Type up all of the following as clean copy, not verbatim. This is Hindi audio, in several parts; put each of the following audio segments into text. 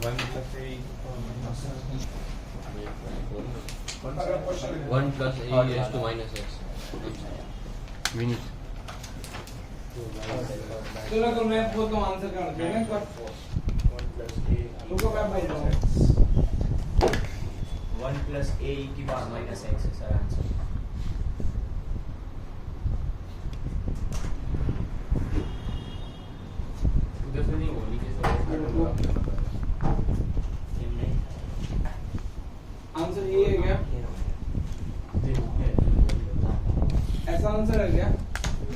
1 plus a one plus a raise to minus x minute चलो तो मैं बोलता हूँ आंसर क्या होना चाहिए पर 1 plus a रुको मैं बोल रहा हूँ 1 plus a e की पावर minus x है सर आंसर उधर से नहीं होनी आंसर ये है क्या ऐसा आंसर है क्या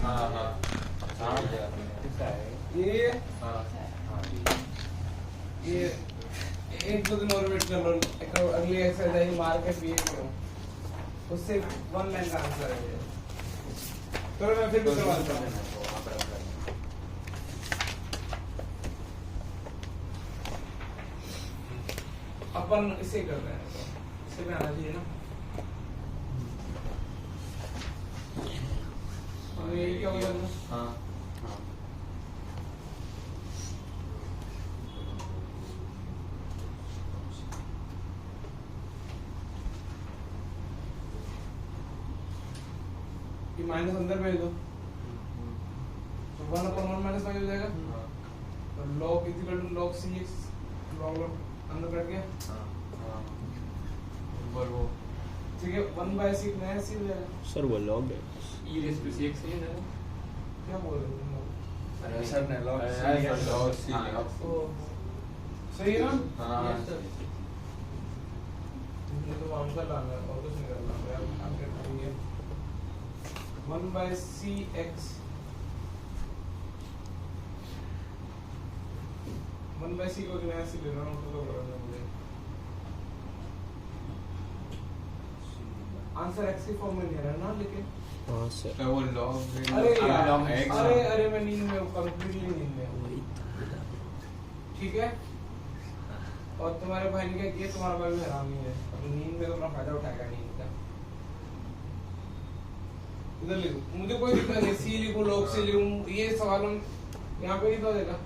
हाँ हाँ ये ये एक दो दिन और वेट कर लो अगली एक्सरसाइज मार के पीए करो उससे 1 लाइन का आंसर है ये चलो मैं फिर भी करवाता हूँ अपन इसे कर रहे हैं तो इसे में आना चाहिए ना ये क्या हो जाएगा हाँ ये माइनस अंदर भेज दो तो 1/1 माइनस हो जाएगा और log equal to log cx log अंदर कट गया ऊपर वो ठीक है 1/6 नया सी हो जाएगा सर वो लॉग है e raise to C x है ना क्या बोल रहे हो तुम लोग अरे सर ने log c log c तो सही है ना हाँ ये तो आंसर लाना है और कुछ नहीं करना है आप क्या करेंगे 1/cx 1/c को नया सी ले रहा हूँ तो करना मुझे आंसर x की फॉर्म में नहीं आ रहा ना लेकिन हाँ सर तो वो log अरे यार log x अरे मैं नींद में हूँ कंप्लीटली नींद में हूँ ठीक है और तुम्हारे भाई ने क्या किया तुम्हारा भाई भी हरामी है अब नींद में तो अपना फायदा उठाएगा नींद का इधर लिखो मुझे कोई दिक्कत नहीं सी लिखो log से लिखूं ये सवाल हम यहाँ पे लिखा देगा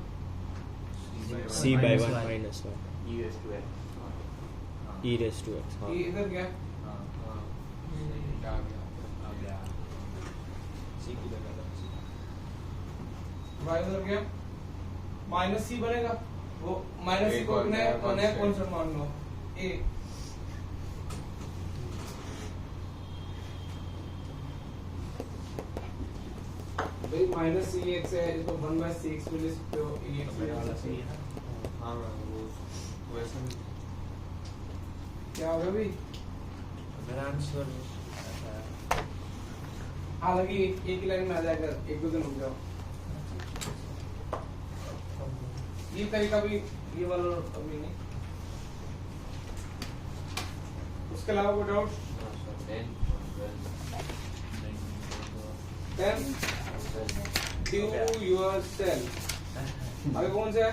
c/1 minus 1 e raised to x e raised to x हाँ ये इधर क्या हाँ हाँ आ गया c की जगह y इधर क्या माइनस सी बनेगा वो माइनस सी को अपने नया कांस्टेंट मान लो a भाई माइनस सी एक्स है इसको 1/6 में लिख सकते हो ये एक्स वाला सी है हाँ वो वैसे क्या होगा भाई मेरा आंसर हालांकि एक ही लाइन में आ जाएगा एक दो दिन रुक जाओ ये तरीका भी ये वाला अभी नहीं उसके अलावा कोई डाउट 10 do yourself अभी कौन सा है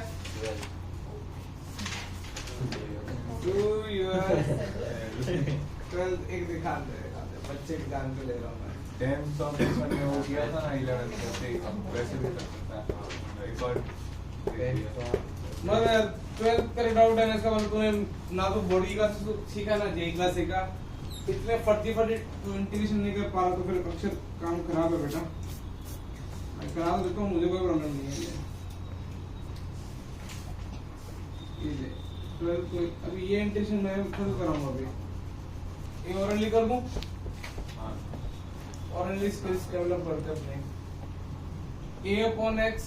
do yourself एक दिखा दे बच्चे की जान पे ले रहा हूँ मैं 10th of में हो गया था ना 11th से हम वैसे भी कर सकते हैं रिकॉर्ड मैं 12th का डाउट है इसका मतलब तूने ना तो बॉडी का सीखा ना जे क्लास सीखा इतने फटी इंटीग्रेशन नहीं कर पा रहा तो फिर अक्षर काम खराब है बेटा मैं करा तो देता हूँ मुझे कोई प्रॉब्लम नहीं है ये 12th को अभी ये इंटीग्रेशन मैं खुद कराऊंगा अभी ये ओरली कर दूं हाँ ओरली स्किल्स डेवलप करते अपने a/x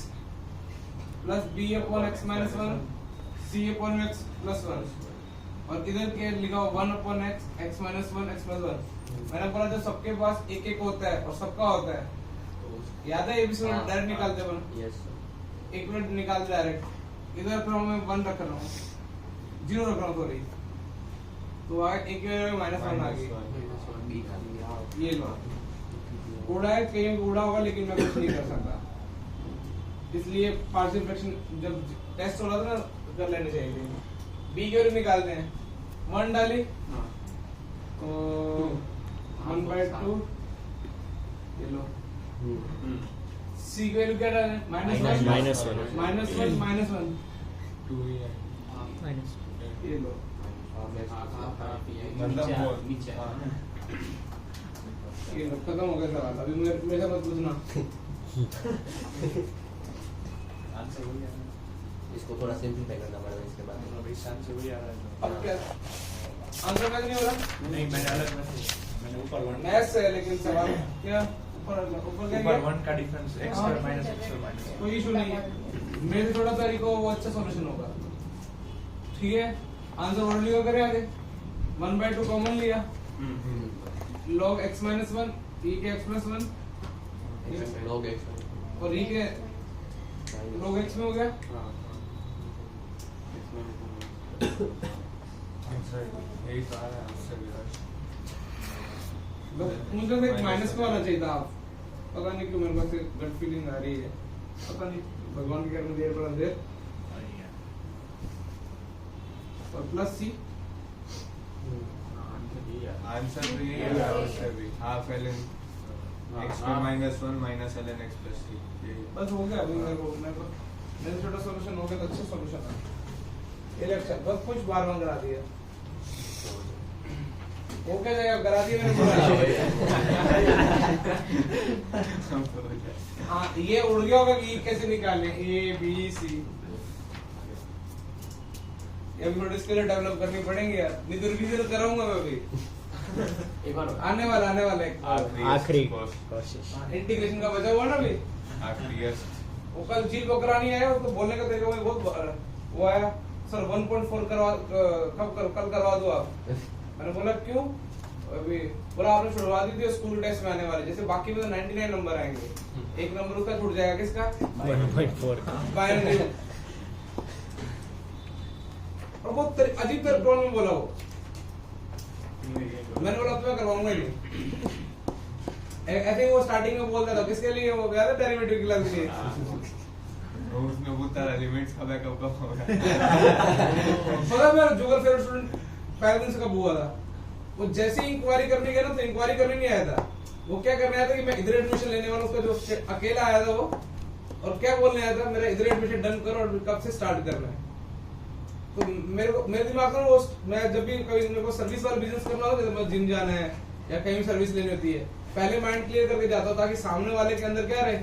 plus b/x minus 1 c/x plus 1 और इधर के लिखा हो 1/x x minus 1 x plus 1 मैंने बोला जो सबके पास एक एक होता है और सबका होता है याद है एबीसी में डायरेक्ट निकालते अपन यस एक मिनट निकाल डायरेक्ट इधर फिर मैं 1 रख रहा हूँ 0 रख रहा हूँ सॉरी तो एक माइनस 1 आ गई ये लो उड़ा है कहीं उड़ा होगा लेकिन मैं कुछ नहीं कर सकता इसलिए पार्शियल फ्रैक्शन जब टेस्ट हो रहा था ना कर लेने चाहिए बी की वैल्यू निकालते हैं 1 डाली तो 1/2 ये लो सी की वैल्यू क्या डालें -1 -1 -1 -1 2 ही है माइनस ये लो मतलब वो नीचे हाँ। ये लो खत्म हो गया सवाल अभी मेरे से मत पूछना आंसर वही आ रहा इसको थोड़ा सिंपलीफाई करना पड़ेगा इसके बाद है अभी आंसर वही आ रहा अब है क्या आंसर मैच नहीं हो रहा नहीं मैंने अलग मैंने ऊपर वन मैथ्स है लेकिन सवाल क्या ऊपर ऊपर क्या ऊपर किया? वन का डिफरेंस एक्स हाँ। Square minus x square minus कोई इशू नहीं है मेरे से थोड़ा तरीका वो अच्छा सॉल्यूशन होगा ठीक है आंसर और लिया करें आगे 1/2 कॉमन लिया log x minus 1 e के x plus 1 log x और e के log x में हो गया आंसर यही तो आ रहा है आंसर विराज मुझे तो एक माइनस में आना चाहिए था आप पता नहीं क्यों मेरे पास गट फीलिंग आ रही है पता नहीं भगवान की करने देर पर देर और प्लस सी आंसर तो यही है उससे भी half ln x minus 1 minus ln x plus c यही है। बस हो गया अभी मेरे छोटा सॉल्यूशन हो गया तो अच्छा सॉल्यूशन है इलेक्शन बस कुछ बार बार करा दिया वो क्या जाएगा करा दिया मैंने बोला हाँ ये उड़ गया होगा कि E कैसे निकालने A B C ये अभी थोड़ी स्किल डेवलप करनी पड़ेंगी यार नहीं तो रिवीजन कराऊंगा मैं अभी एक बार आने वाला एक आखिरी course। कोशिश इंटीग्रेशन का बचा हुआ ना अभी आखिरी yes। वो कल जील को करानी आया उसको बोलने का तरीका मुझे बहुत वो आया सर 1.4 करवा कल करवा दो आप मैंने बोला क्यों अभी बोला आपने छुड़वा दी थी स्कूल टेस्ट में आने वाले जैसे बाकी में तो 99 नंबर आएंगे एक नंबर उसका छूट जाएगा किसका 1.4 का बायोलॉजी और बहुत अजीब तरह टोन में बोला वो मैंने बोला अब तो मैं करवाऊंगा ही नहीं ऐसे ही वो स्टार्टिंग में बोलता था किसके लिए वो गया था डेरिवेटिव की क्लास के लिए उसमें बोलता रहा लिमिट्स का बैकअप कब होगा पता है मेरा जोगर फेवरेट स्टूडेंट पहले दिन से कब हुआ था वो जैसे ही इंक्वायरी करने गया ना तो इंक्वायरी करने नहीं आया था वो क्या करने आया था कि मैं इधर एडमिशन लेने वाला उसका जो अकेला आया था वो और क्या बोलने आया था मेरा इधर एडमिशन डन करो और कब से स्टार्ट करना है तो मेरे दिमाग में वो मैं जब भी कभी मेरे को सर्विस वाला बिजनेस करना होता है तो जिम जाना है या कहीं सर्विस लेनी होती है पहले माइंड क्लियर करके जाता हूं ताकि सामने वाले के अंदर क्या रहे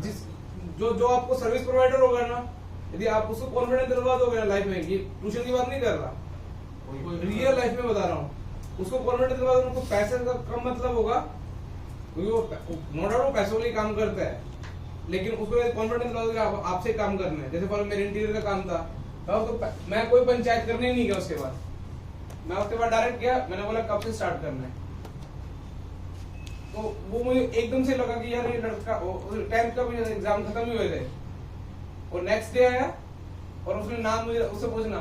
जिस जो आपको सर्विस प्रोवाइडर होगा ना यदि आप उसको कॉन्फिडेंस दिलवा दोगे ना लाइफ में ये ट्यूशन की बात नहीं कर रहा रियल लाइफ में बता रहा हूँ उसको कॉन्फिडेंस दिलवा दोगे उनको पैसे का कम मतलब होगा क्योंकि वो नो डाउट वो पैसों के लिए काम करता है लेकिन उसको कॉन्फिडेंस दिलवा दोगे आपसे काम करना है जैसे मेरे इंटीरियर का काम था मैं कोई पंचायत करने नहीं गया उसके बाद मैं उसके बाद डायरेक्ट गया मैंने बोला कब से स्टार्ट करना है तो वो मुझे एकदम से लगा कि यार ये लड़का 10th का भी एग्जाम खत्म ही हुए थे और नेक्स्ट डे आया और उसने नाम मुझे उससे पूछना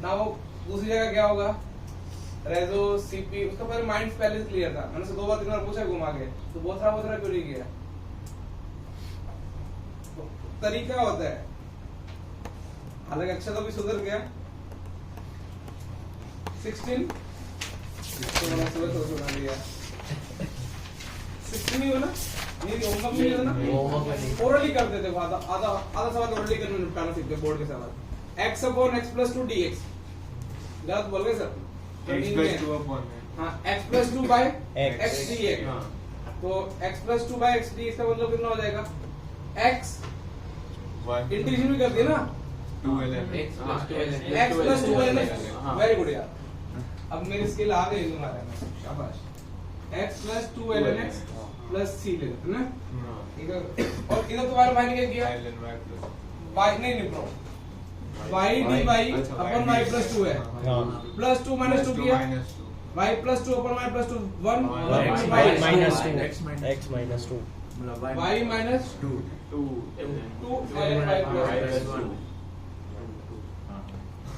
ना वो दूसरी जगह क्या होगा रेजो सीपी उसका पहले माइंड पहले से क्लियर था मैंने उसे 2 बार 3 बार पूछा घुमा के तो बहुत सारा क्यों नहीं किया तो तरीका होता है हालांकि अच्छा तो भी सुधर गया 16 तो मैंने सुबह सुना दिया 16 ही हो ना नहीं होमवर्क नहीं है ना ओरली करते थे आधा सवाल ओरली करके निपटाना सीखते बोर्ड के सवाल x upon x plus 2 dx गलत बोल गए सर x plus 2 upon हाँ x plus 2 by x dx तो x plus 2 by x dx का मतलब कितना हो जाएगा x 1 इंटीग्रेशन भी कर दिया ना 2 ln x plus 2 x plus 2 ln very good यार अब मेरी स्किल आ गई तुम्हारे में शाबाश x plus 2 ln x plus c ले है ना इधर और इधर तुम्हारे भाई ने क्या किया ln y plus y नहीं bro y dy upon y plus 2 है plus 2 minus 2 किया y plus 2 upon y plus 2 1 x minus 2 x minus 2 y minus 2 ln y plus 2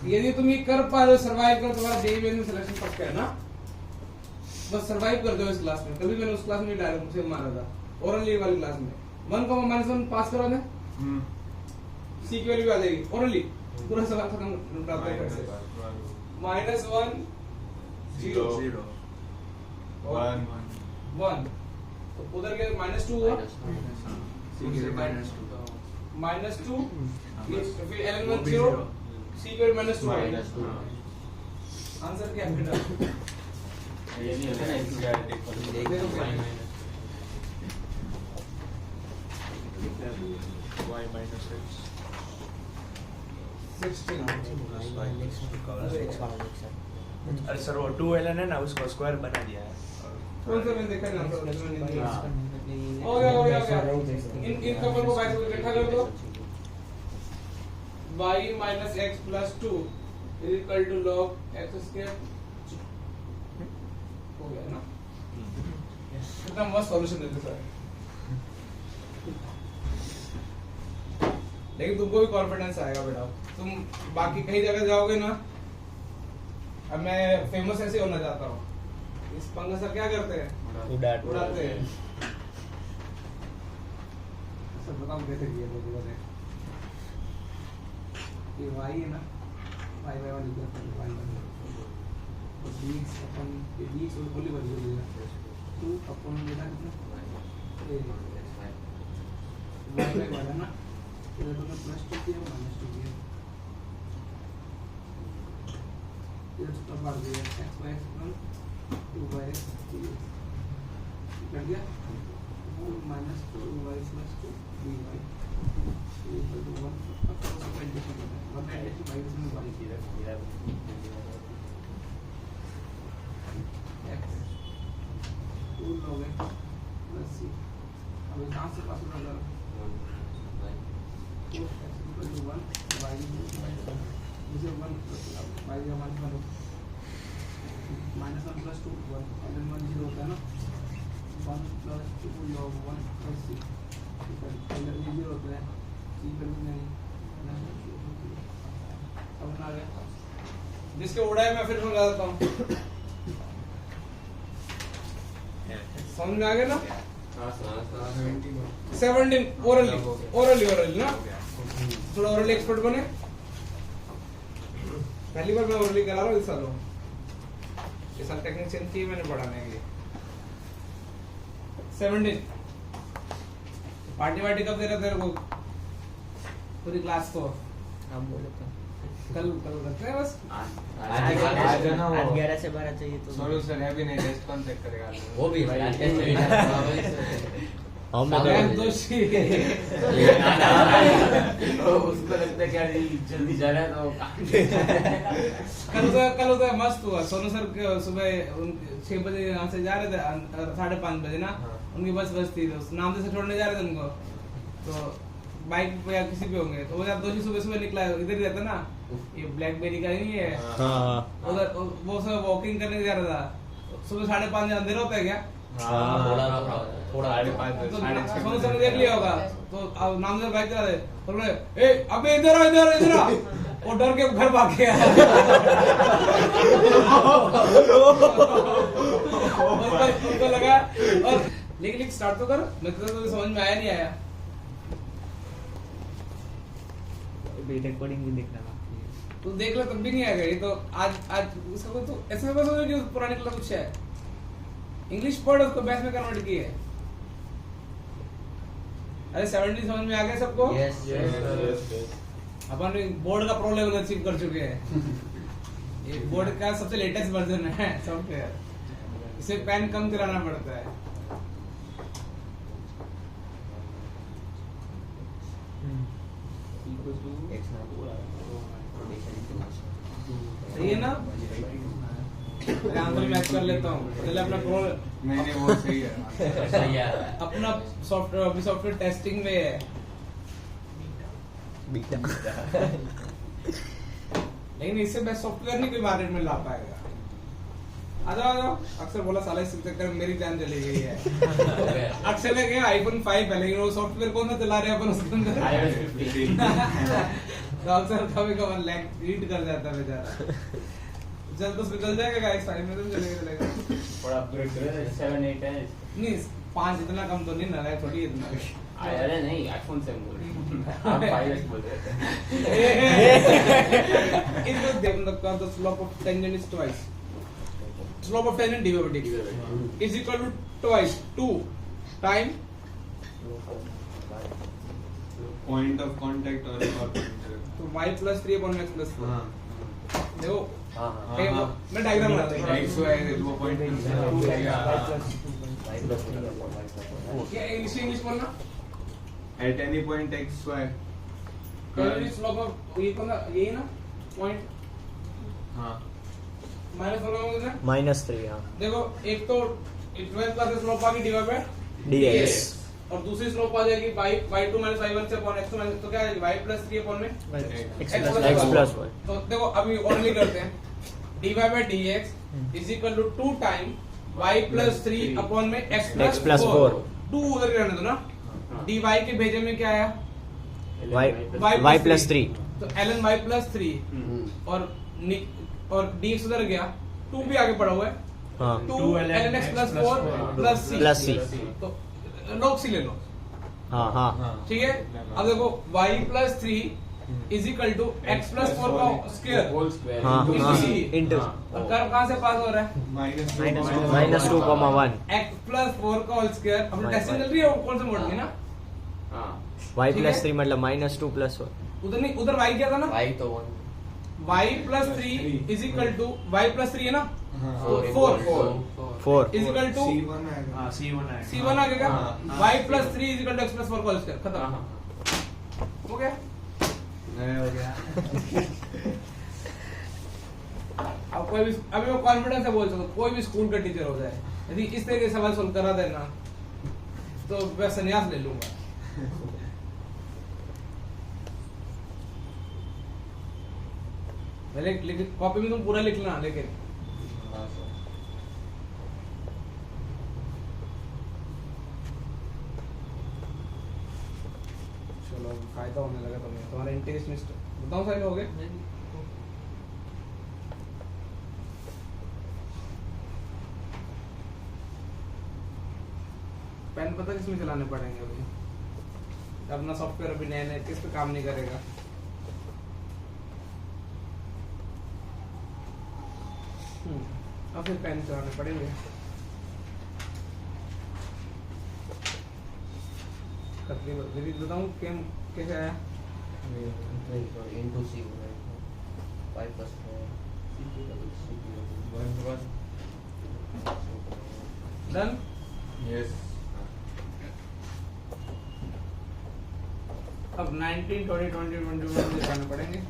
यदि तुम ये कर पा रहे हो सर्वाइव कर तुम्हारा जेईई में सिलेक्शन पक्का है ना बस सर्वाइव कर दो इस क्लास में कभी मैंने उस क्लास में डायरेक्ट मुझे मारा था ओरली वाली क्लास में 1, पास करा दे सी की वैल्यू आ जाएगी ओरली पूरा सवाल खत्म करते हैं कैसे -1 0 1 तो उधर के -2 हुआ -2 ये फिर ln 1 0 c square minus 2 minus 2 answer क्या है बेटा ये नहीं है ना इक्वालिटी देखो y minus x 16 अरे सर वो 2ln है ना उसको स्क्वायर बना दिया है कौन सा मैंने देखा ना हो गया इन कपल को बाय इकट्ठा कर दो y minus x plus 2 is equal to log x square हो गया ना कितना मस्त सॉल्यूशन देते सर लेकिन तुमको भी कॉन्फिडेंस आएगा बेटा तुम बाकी कहीं जगह जाओगे ना अब मैं फेमस ऐसे होना चाहता हूँ इस पंगा सर क्या करते हैं उड़ाते हैं सर बताओ कैसे किया लोगों ने ये y है ना y वाली क्या y और dx अपन ये dx और खोली बन गई है 2 अपन लेना कितना ये y वाला ना इधर तो प्लस 2 किया माइनस 2 किया इधर तो बढ़ गया x by x plus 2 by x cut गया minus 2y plus 2 dy equal to 1 minus 1 plus 2 1 और then 1 0 होता है ना 1 प्लस 2 log 1 प्लस c अगर ये 0 होता है c पर भी नहीं समझ आ गया जिसके उड़ाए मैं फिर समझा देता हूँ समझ में आ गया ना 17 ओरली ना थोड़ा ओरली एक्सपर्ट बने पहली बार मैं ओरली करा रहा हूँ इस साल ये साल टेक्निक चेंज की मैंने पढ़ाने के लिए 17 पार्टी वार्टी कब दे रहा तेरे को पूरी क्लास को हम बोले तो कल रखते हैं बस आज है ना वो 11 से 12 चाहिए तो सॉल्यूशन है भी नहीं टेस्ट कौन चेक करेगा वो भी भाई हम मैं दोषी उसको लगता है क्या जल्दी जा रहा है तो कल होता है मस्त हुआ सोनू सर सुबह 6 बजे यहाँ से जा रहे थे 5:30 बजे ना उनकी बस थी तो नाम से छोड़ने जा रहे थे उनको तो बाइक पे या किसी पे होंगे तो वो जब दोषी सुबह सुबह निकला इधर ही रहता ना ये ब्लैकबेरी का नहीं है उधर वो सब वॉकिंग करने जा रहा था सुबह 5:30 अंधेरा होता है क्या थोड़ा 5:30 तो सोनू सर ने देख लिया होगा तो अब नाम से बाइक चला रहे तो बोले ए अबे इधर आ वो डर के घर भाग गया उनको लगा और लिख स्टार्ट तो कर मैं तो समझ में आया नहीं आया रिकॉर्डिंग भी देखना बाकी है तो देख लो तब भी नहीं आएगा ये तो आज उसका कोई तो ऐसे में बस कि पुराने क्लास कुछ है इंग्लिश पढ़ उसको मैथ्स में कन्वर्ट की है अरे 70 समझ में आ गया सबको यस अपन बोर्ड का प्रो लेवल अचीव कर चुके हैं ये बोर्ड का सबसे लेटेस्ट वर्जन है सॉफ्टवेयर इसे पेन कम चलाना पड़ता है सही है ना मैं आंसर मैच कर लेता हूँ पहले अपना प्रो नहीं वो सही है सही है अपना सॉफ्टवेयर अभी सॉफ्टवेयर टेस्टिंग में है बीटा लेकिन इससे बेस्ट सॉफ्टवेयर नहीं कोई मार्केट में ला पाएगा आ जाओ अक्सर बोला साला इस चक्कर में मेरी जान चली गई है अक्सर ने कहा आईफोन 5 है लेकिन वो सॉफ्टवेयर कौन सा चला रहे हैं अपन उसके अंदर तो अक्सर कभी कभार लैग रीड कर जाता है बेचारा जल्द तो निकल जाएगा गाइस 5 में तो चलेगा थोड़ा अपग्रेड करें 7 8 है नहीं 5 इतना कम तो नहीं ना है थोड़ी इतना अरे नहीं आईफोन 7 बोल रहे आप 5s बोल रहे थे it was given the slope of tangent is twice slope of tangent derivative is equal to twice 2 time point of contact और तो y plus 3 upon x plus 4 हाँ देखो हाँ हाँ ये मैं डायग्राम बनाता हूँ x y 2.2 ये इंग्लिश बोलना at any point x y calorie slope of ये कौन सा यही ना पॉइंट हाँ माइनस होगा मुझे -3 हाँ देखो एक तो 12 क्लास का स्लोप आ गई डिवाइड बाय dx और दूसरी स्लोप आ जाएगी y2 minus y1 से अपॉन x2 minus तो क्या आएगी y plus 3 अपॉन में x plus plus y। y तो देखो अभी ओनली करते हैं dy by dx is equal to 2 time y plus 3 upon में x plus 4 2 उधर ही रहने दो ना dy के भेजे में क्या आया y plus 3 तो ln y plus 3 और dx उधर गया 2 भी आगे पड़ा हुआ है हाँ 2 ln x plus 4 plus c plus c तो log c ले लो हाँ हाँ ठीक है अब देखो y plus 3 is equal to x plus 4 का स्क्वायर होल स्क्वायर हाँ into हाँ c। इंटू और कर्व कहाँ से पास हो रहा है -2,1 x plus 4 का होल स्क्वायर अब डेसिमल चल रही है वो कौन से मोड में ना हाँ y ठीक plus है? 3 मतलब -2 plus 1 उधर नहीं उधर y क्या था ना y तो 1 y plus 3 is equal to y plus 3 है ना हाँ 4 4 is equal to C1 आएगा हाँ C1 है c1 आ गया हाँ, y plus 3 is equal to x plus 4 का होल स्क्वायर खत्म हो गया हो गया अब कोई भी अभी मैं कॉन्फिडेंस से बोल सकता हूँ कोई भी स्कूल का टीचर हो जाए यदि इस तरह के सवाल सोल्व करा देना तो मैं संन्यास ले लूंगा लेकिन कॉपी में तुम पूरा लिख लेना लेकिन चलो फायदा होने लगा तुम्हारा इंटीग्रेशन बताओ सारे हो गए पेन पता किसमें चलाने पड़ेंगे अभी अपना सॉफ्टवेयर अभी नया नया किस पे काम नहीं करेगा अब फिर पेन चलाने पड़ेंगे बताऊँ कैसे आया into c y plus 4 done yes अब 19 20 20 21 दिखाने पड़ेंगे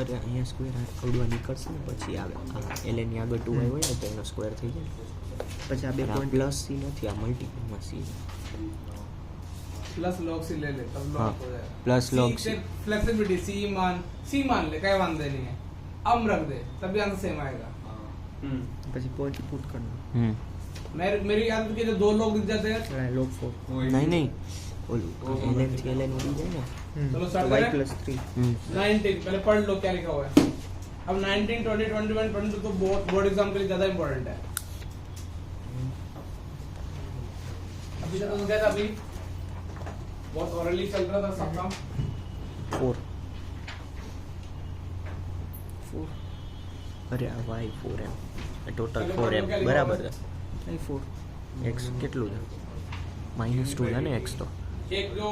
અરે અહીંયા સ્ક્વેર અવડવા નીકળશે ને પછી આવે ln ની આગળ 2y હોય ને તો એનો સ્ક્વેર થઈ જાય પછી આ બે પોઈન્ટ પ્લસ c નથી આ મલ્ટીપલમાં c प्लस log से ले ले तब log हाँ, हो जाएगा plus log से फ्लेक्सिबिलिटी c मान ले क्या मान देनी है अब रख दे तभी आंसर सेम आएगा પછી પોઈન્ટ પુટ કરવાનો मेरी याद के जो दो लोग दिख जाते हैं log 4 નહીં નહીં ઓલું ln થી ln ઉડી જાય ને चलो स्टार्ट y करें plus 3 19 पहले पढ़ लो क्या लिखा हुआ है अब 19 20 21 22 तो बोर्ड एग्जाम के लिए ज्यादा इंपॉर्टेंट है अभी तक हो गया था अभी बहुत ऑरली चल रहा था सब काम 4 અરે આ y 4m ટોટલ 4m બરાબર છે અહીં 4 x કેટલું છે -2 છે ને x તો एक जो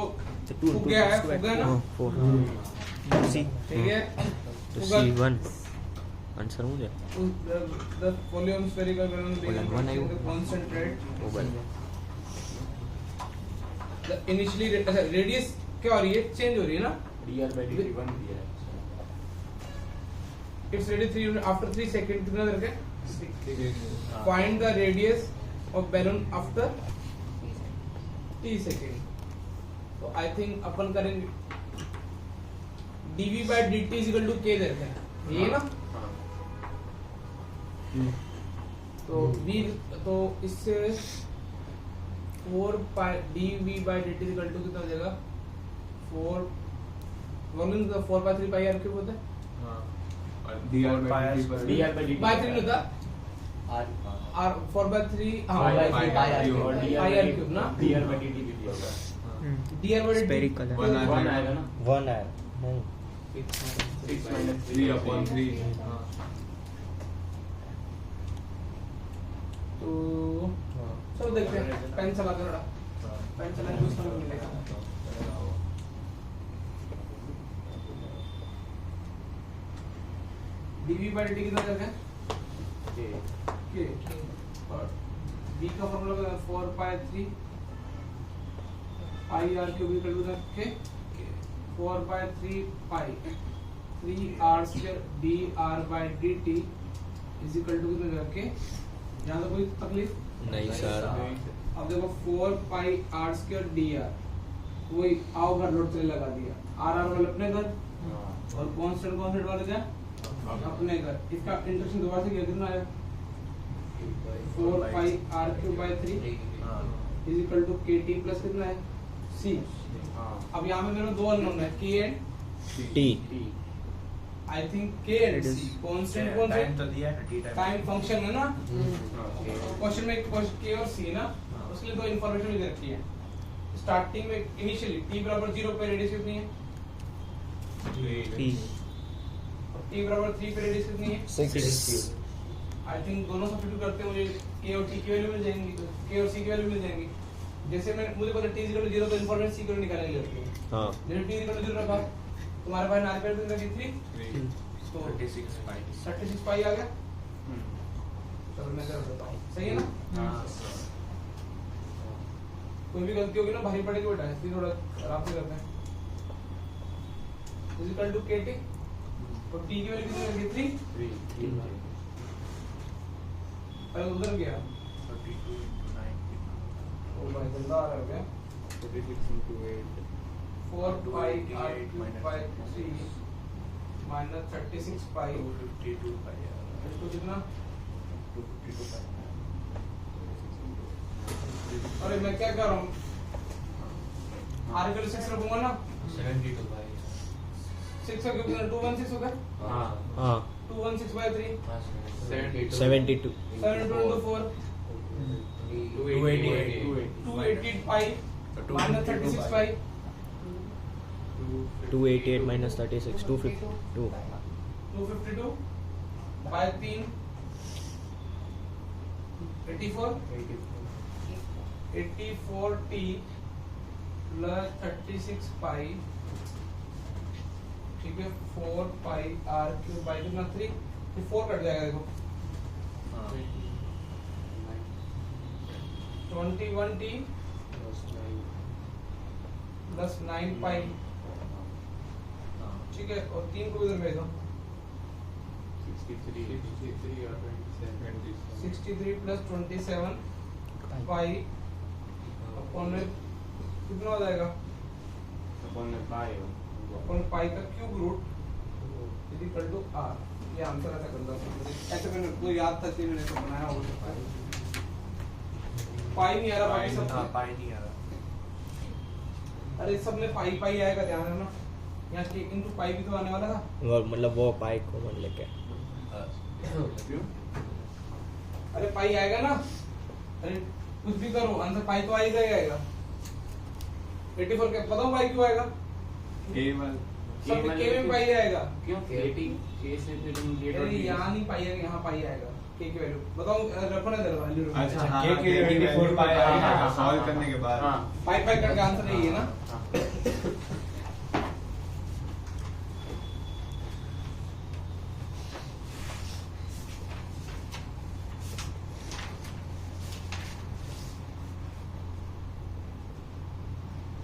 तो फूक गया है फूक गया ना 4 c ठीक है તો c1 आंसर શું છે the volume spherical balloon Volume one being आयु। concentrate ઓબલ the initially radius क्या हो रही है चेंज हो रही है ना dr by dt 1 दिया है it's radius 3 after 3 seconds कितना देर के find the radius of balloon after 3 seconds तो आई थिंक अपन करेंगे dv by dt is equal to k देते हैं ये ना तो v तो इससे 4 pi dv by dt is equal to कितना हो जाएगा 4 वॉल्यूम का 4 by 3 pi r क्यूब होता है dr by dt dr by dt by 3 नहीं होता r r 4 by 3 हाँ pi pi by r cube। और pi r cube ना dr by dt भी दिया होगा dr by dt स्पेरिकल है 1 1 आएगा ना 1 है नहीं 6 minus 3 upon 3 हाँ तो चलो देखते हैं पेन चला के थोड़ा पेन चलाने में उसमें मिलेगा dt कितना करके के k और b का फॉर्मूला क्या है 4 pi 3 pi r cube equal to k 4 pi 3 pi 3 r square dr by dt is equal to कितना के यहाँ तो कोई तकलीफ नहीं सर। अब देखो 4 pi r square dr वही आओ घर लोड चले लगा दिया r वाले अपने घर और कांस्टेंट वाले क्या अपने घर। इसका इंटरेक्शन दोबारा से कितना आया 4 pi r cube by 3 is equal to kt plus कितना है c। अब यहाँ में मेरे दो अननोन है k and T I think k and c constant कौन टाइम से तो दिया है टी टाइम फंक्शन है ना क्वेश्चन में k और c है ना उसके लिए दो इंफॉर्मेशन दे रखी है। स्टार्टिंग में इनिशियली t बराबर 0 पे रेडियस कितनी है टी t बराबर 3 पे रेडियस कितनी है 6 आई थिंक दोनों सब्स्टिट्यूट करते हैं मुझे k और t की वैल्यू मिल जाएंगी k और c की वैल्यू मिल जाएंगी। जैसे मैं मुझे पता t 0 तो इंफॉर्मेशन c को निकालने होती है। हाँ मैंने t 0 रखा तुम्हारे पास नाल पे कितना 3 तो 36 पाई आ गया। चलो मैं कर देता हूं सही है ना। कोई भी गलती होगी ना भारी पड़ेगी बेटा इसलिए थोड़ा आराम से करते हैं। इज इक्वल टू kt और t की वैल्यू कितनी होगी 3 पहले उधर गया 32 into 9 ओ भाई गंदा आ रहा है क्या 36 into 8 4 pi r cube by 3 minus 36 pi 252 pi इसको कितना 252 pi अरे मैं क्या कर रहा हूँ आर के लिए 6 रखूंगा ना 72 pi 6 का क्यूब 216 होगा हाँ 216 by 3 72 7 into 4 288 288 pi minus 36 pi 288 minus 36 252 252 by 3 84 84t plus 36 pi ठीक है 4 pi r cube by कितना 3 ये 4 कट जाएगा देखो 21t plus 9 pi ठीक है और 3 को इधर भेज दो 63 plus 27 pi अपॉन में कितना हो जाएगा अपॉन पाई का cube root is equal to r। ये आंसर ऐसा करता हूं ऐसे मैंने कोई याद था इसलिए मैंने इसको बनाया हो सकता है। पाई नहीं आ रहा बाकी सब हाँ पाई नहीं आ रहा अरे सब में पाई पाई आएगा ध्यान रखना यहाँ के इनटू पाई भी तो आने वाला था। मतलब वो पाई कॉमन लेके अरे पाई आएगा ना अरे कुछ भी करो आंसर पाई तो आएगा ही आएगा 84 के बताओ पाई क्यों आएगा सब में के में पाई आएगा क्यों KT K से फिर तुम गेट अरे यहाँ नहीं पाई आएगा यहाँ पाई आएगा के की वैल्यू बताओ रखो ना इधर वैल्यू अच्छा हाँ K की value 84 पाई आएगा। सॉल्व करने के बाद हाँ पाई पाई करके आंसर यही है ना।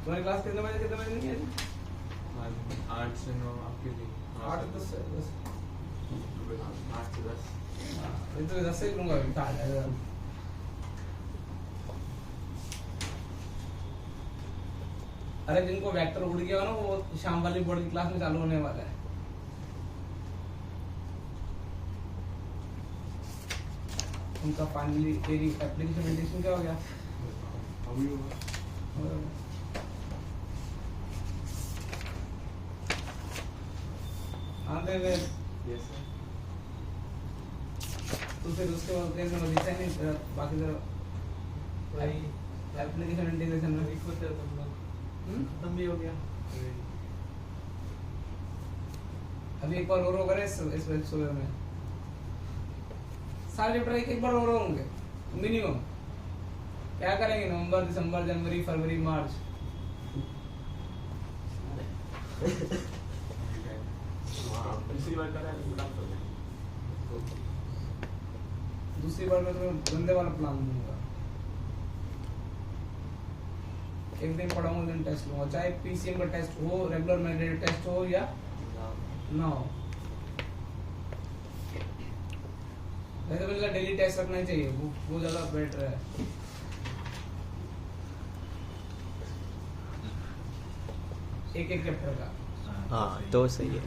तुम्हारी क्लास कितने बजे नहीं है 8 से 9 आपके लिए 8 10 10 8 से 10 मैं तो 10 से लूंगा अभी कहाँ जाएगा। अरे जिनको वेक्टर उड़ गया हो ना वो शाम वाली बोर्ड की क्लास में चालू होने वाला है। उनका फाइनली तेरी एप्लीकेशन इंडेक्शन क्या हो गया अभी होगा हाँ दे दे यस सर तो फिर उसके बाद तेरे को दिखा नहीं तेरा बाकी तेरा भाई एप्लीकेशन इंटीग्रेशन में खत्म भी हो गया अभी एक बार और करें इस सुबह में सारे चैप्टर एक बार और होंगे मिनिमम। क्या करेंगे नवंबर दिसंबर जनवरी फरवरी मार्च पिछली बार करा है दूसरी बार मैं तुम्हें गंदे वाला प्लान दूंगा। एक दिन पढ़ाऊंगा, दिन टेस्ट लूंगा, चाहे पीसीएम का टेस्ट हो, रेगुलर मैंडेटरी टेस्ट हो या ना हो। वैसे मुझे डेली टेस्ट रखना ही चाहिए, वो ज्यादा बेटर है। एक चैप्टर का। हाँ तो सही है।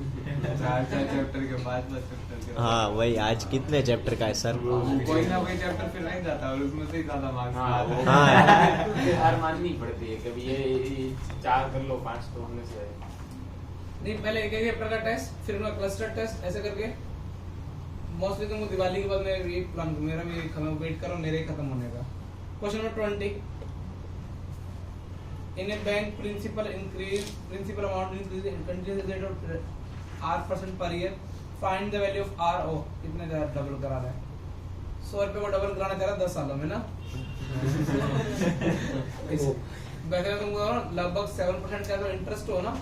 4 चैप्टर के 5 चैप्टर के हाँ वही, आज कितने चैप्टर का है सर? कोई ना कोई चैप्टर फिर नहीं जाता और उसमें से ही ज्यादा मार्क्स हाँ वो हाँ। हार माननी पड़ती है, कभी ये 4 कर लो 5 तो होने से नहीं, पहले एक चैप्टर का टेस्ट, फिर उनका क्लस्टर टेस्ट, ऐसे करके। मोस्टली तुमको दिवाली के बाद मैं ये प्लान, मेरा भी खत्म, वेट करो मेरे खत्म होने का। Question number 20, in a bank principal amount increase in continuous rate of R% per year, find the value of R। ओ कितने डबल करा रहा है? 100 रुपए को डबल कराना चाह रहा है 10 सालों में ना। वैसे तुमको लगभग 7% का तो इंटरेस्ट हो ना,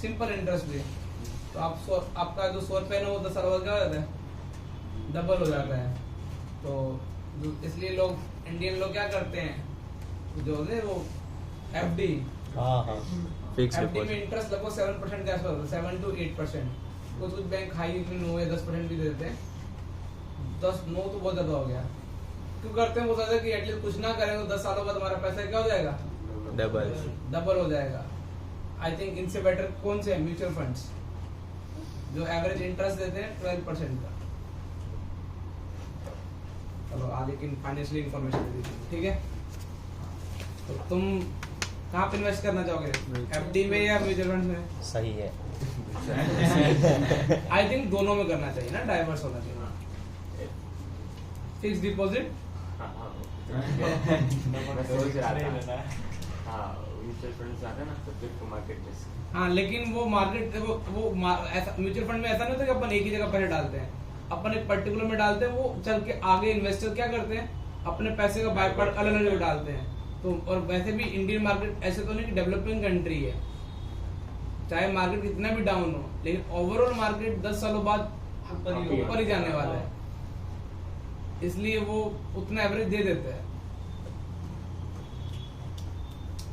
सिंपल इंटरेस्ट भी, तो आपका जो 100 रुपए ना वो 10 साल बाद क्या हो जाता है, डबल हो जाता है। तो इसलिए लोग, इंडियन लोग क्या करते हैं, जो है वो एफडी, हाँ फिक्स एफडी में इंटरेस्ट लगभग 7% के आसपास होता है, 7 to 8%। कुछ बैंक हाई 9 या 10% भी देते हैं। 9 तो बहुत ज्यादा हो गया। क्यों करते हैं? वो सोचते हैं कि एटलीस्ट कुछ ना करें तो 10 सालों बाद हमारा पैसा क्या हो जाएगा, डबल हो जाएगा। आई थिंक इनसे बेटर कौन से म्यूचुअल फंड्स जो एवरेज इंटरेस्ट देते हैं 12% का। चलो आगे की फाइनेंशियल इंफॉर्मेशन दे दीजिए, ठीक है? तो तुम कहाँ पे इन्वेस्ट करना चाहोगे, एफडी में या म्यूचुअल फंड में? सही है। आई थिंक दोनों में करना चाहिए ना, डाइवर्स होना चाहिए। फिक्स डिपॉजिट, हाँ, लेकिन वो मार्केट ऐसा म्यूचुअल फंड में ऐसा नहीं होता कि अपन एक ही जगह पैसे डालते हैं, अपन एक पर्टिकुलर में डालते हैं, वो चल के आगे इन्वेस्टर क्या करते हैं, अपने पैसे का बाय पार्ट अलग अलग जगह डालते हैं। तो और वैसे भी इंडियन मार्केट ऐसे तो नहीं कि डेवलपिंग कंट्री है, चाहे मार्केट कितना भी डाउन हो, लेकिन ओवरऑल मार्केट 10 सालों बाद ऊपर ही जाने वाला है, इसलिए वो उतना एवरेज दे देता है।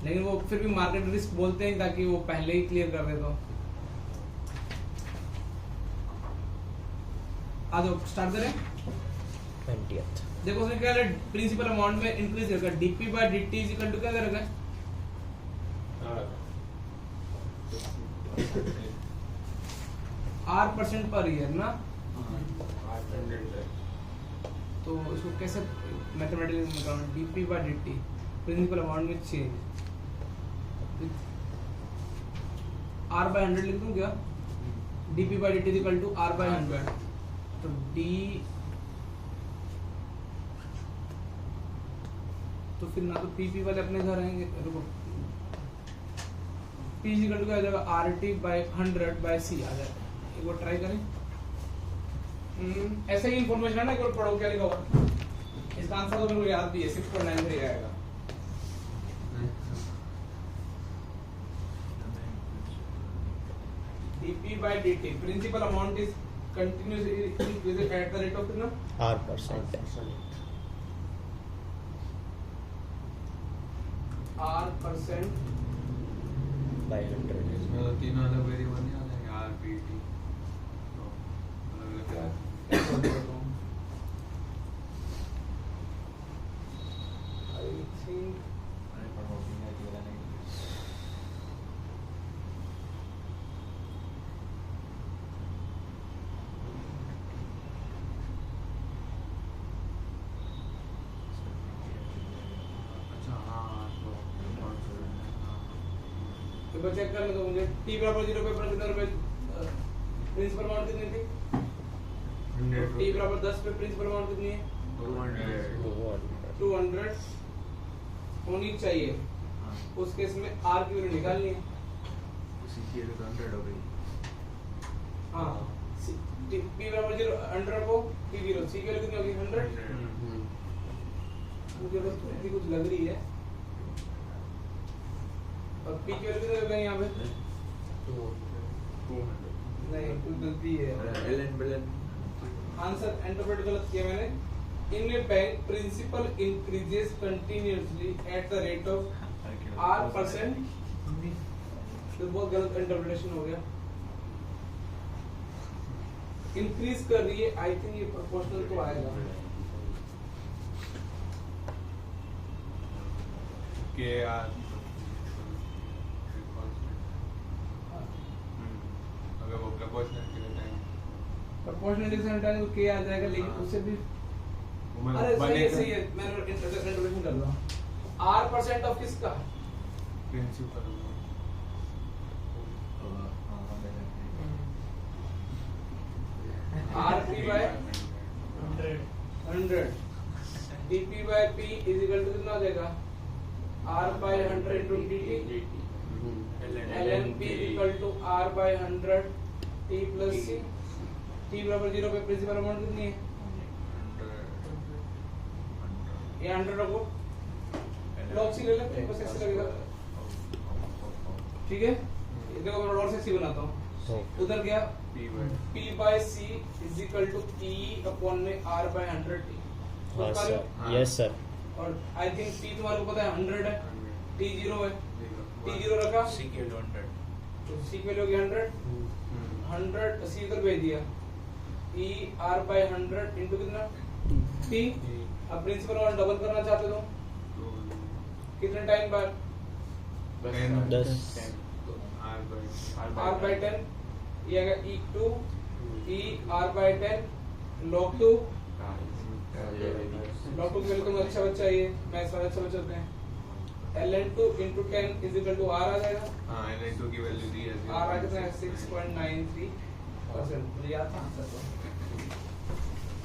लेकिन वो फिर भी मार्केट रिस्क बोलते हैं ताकि वो पहले ही क्लियर कर दे। तो आ जाओ स्टार्ट करें। 20th देखो उसने क्या है, प्रिंसिपल अमाउंट में इंक्रीज रखा, dp by dt is equal to क्या रखा है, R% पर ईयर ना। तो इसको कैसे मैथमेटिकली निकालना, dp by dt principal amount में चेंज, R by 100 लिख दूं क्या, dp by dt is equal to R by 100। तो डी, तो फिर ना तो पीपी वाले अपने घर आएंगे, रुको, पी इज इक्वल टू क्या आ जाएगा, RT by 100 by C आ जाएगा। एक बार ट्राई करें। ऐसे ही इंफॉर्मेशन है ना, एक बार पढ़ो क्या लिखा हुआ। इसका आंसर तो मेरे को याद भी है, 6.93 आएगा। DP by DT principal amount is continuously increasing at the rate of R%. R% by 100. इसमें तो तीनों अलग वेरिएबल नहीं आ जाएंगे, R, P, T तो अलग अलग I think तो चेक करने दो मुझे। T बराबर 0 पे पर कितना रुपए प्रिंसिपल अमाउंट कितनी थी, T बराबर 10 पे प्रिंसिपल अमाउंट कितनी है, 200 होनी चाहिए। उस केस में R की वैल्यू निकालनी है। हाँ, P बराबर 0 100 को P 0, C की वैल्यू कितनी होगी 100। मुझे बस थोड़ी कुछ लग रही है। और P की वैल्यू कितनी होगी यहाँ पे, 200 नहीं कुछ गलती है, आंसर इंटरप्रेट गलत किया मैंने। In a bank, principal increases continuously at the rate of R%. तो बहुत गलत इंटरप्रिटेशन हो गया. इंक्रीज कर रही है, आई थिंक ये प्रोपोर्शनल तो आएगा. के आर अगर वो प्रोपोर्शनल के लिए प्रोपोर्शनल डिफरेंट है तो के आ जाएगा, लेकिन उससे भी अरे सही है मैंने इंटरप्रिटेशन कर रहा हूं. R% ऑफ किसका? Principal RP by 100 DP by P is equal to कितना हो जाएगा? R by 100 into DT. ln P equal to R by 100 T plus C. T बराबर 0 पे प्रिंसिपल अमाउंट कितनी है? ये 100 रखो. log C ले ले, बस ऐसे लगेगा. ठीक है, ये देखो मैं और से C बनाता हूँ. उधर गया P by C is equal to E upon में R by 100 T. हाँ सर, यस सर. और I think P तुम्हारे को पता है 100 है, T 0 है. T 0 रखा, C के 100. तो C की वैल्यू होगी 100 C इधर भेज दिया. E R by 100 into कितना? T. अब प्रिंसिपल और डबल करना चाहते हो कितने टाइम बाद? 10. R by 10 ये आएगा E 2 E R by 10 log 2 log 2 की वैल्यू तो अच्छा बच्चा ये मैं सारे अच्छा बच्चा होते हैं. ln 2 into 10 is equal to R आ जाएगा. हाँ ln 2 की वैल्यू दी है. R आ कितना है? 6.93%. मुझे याद था आंसर तो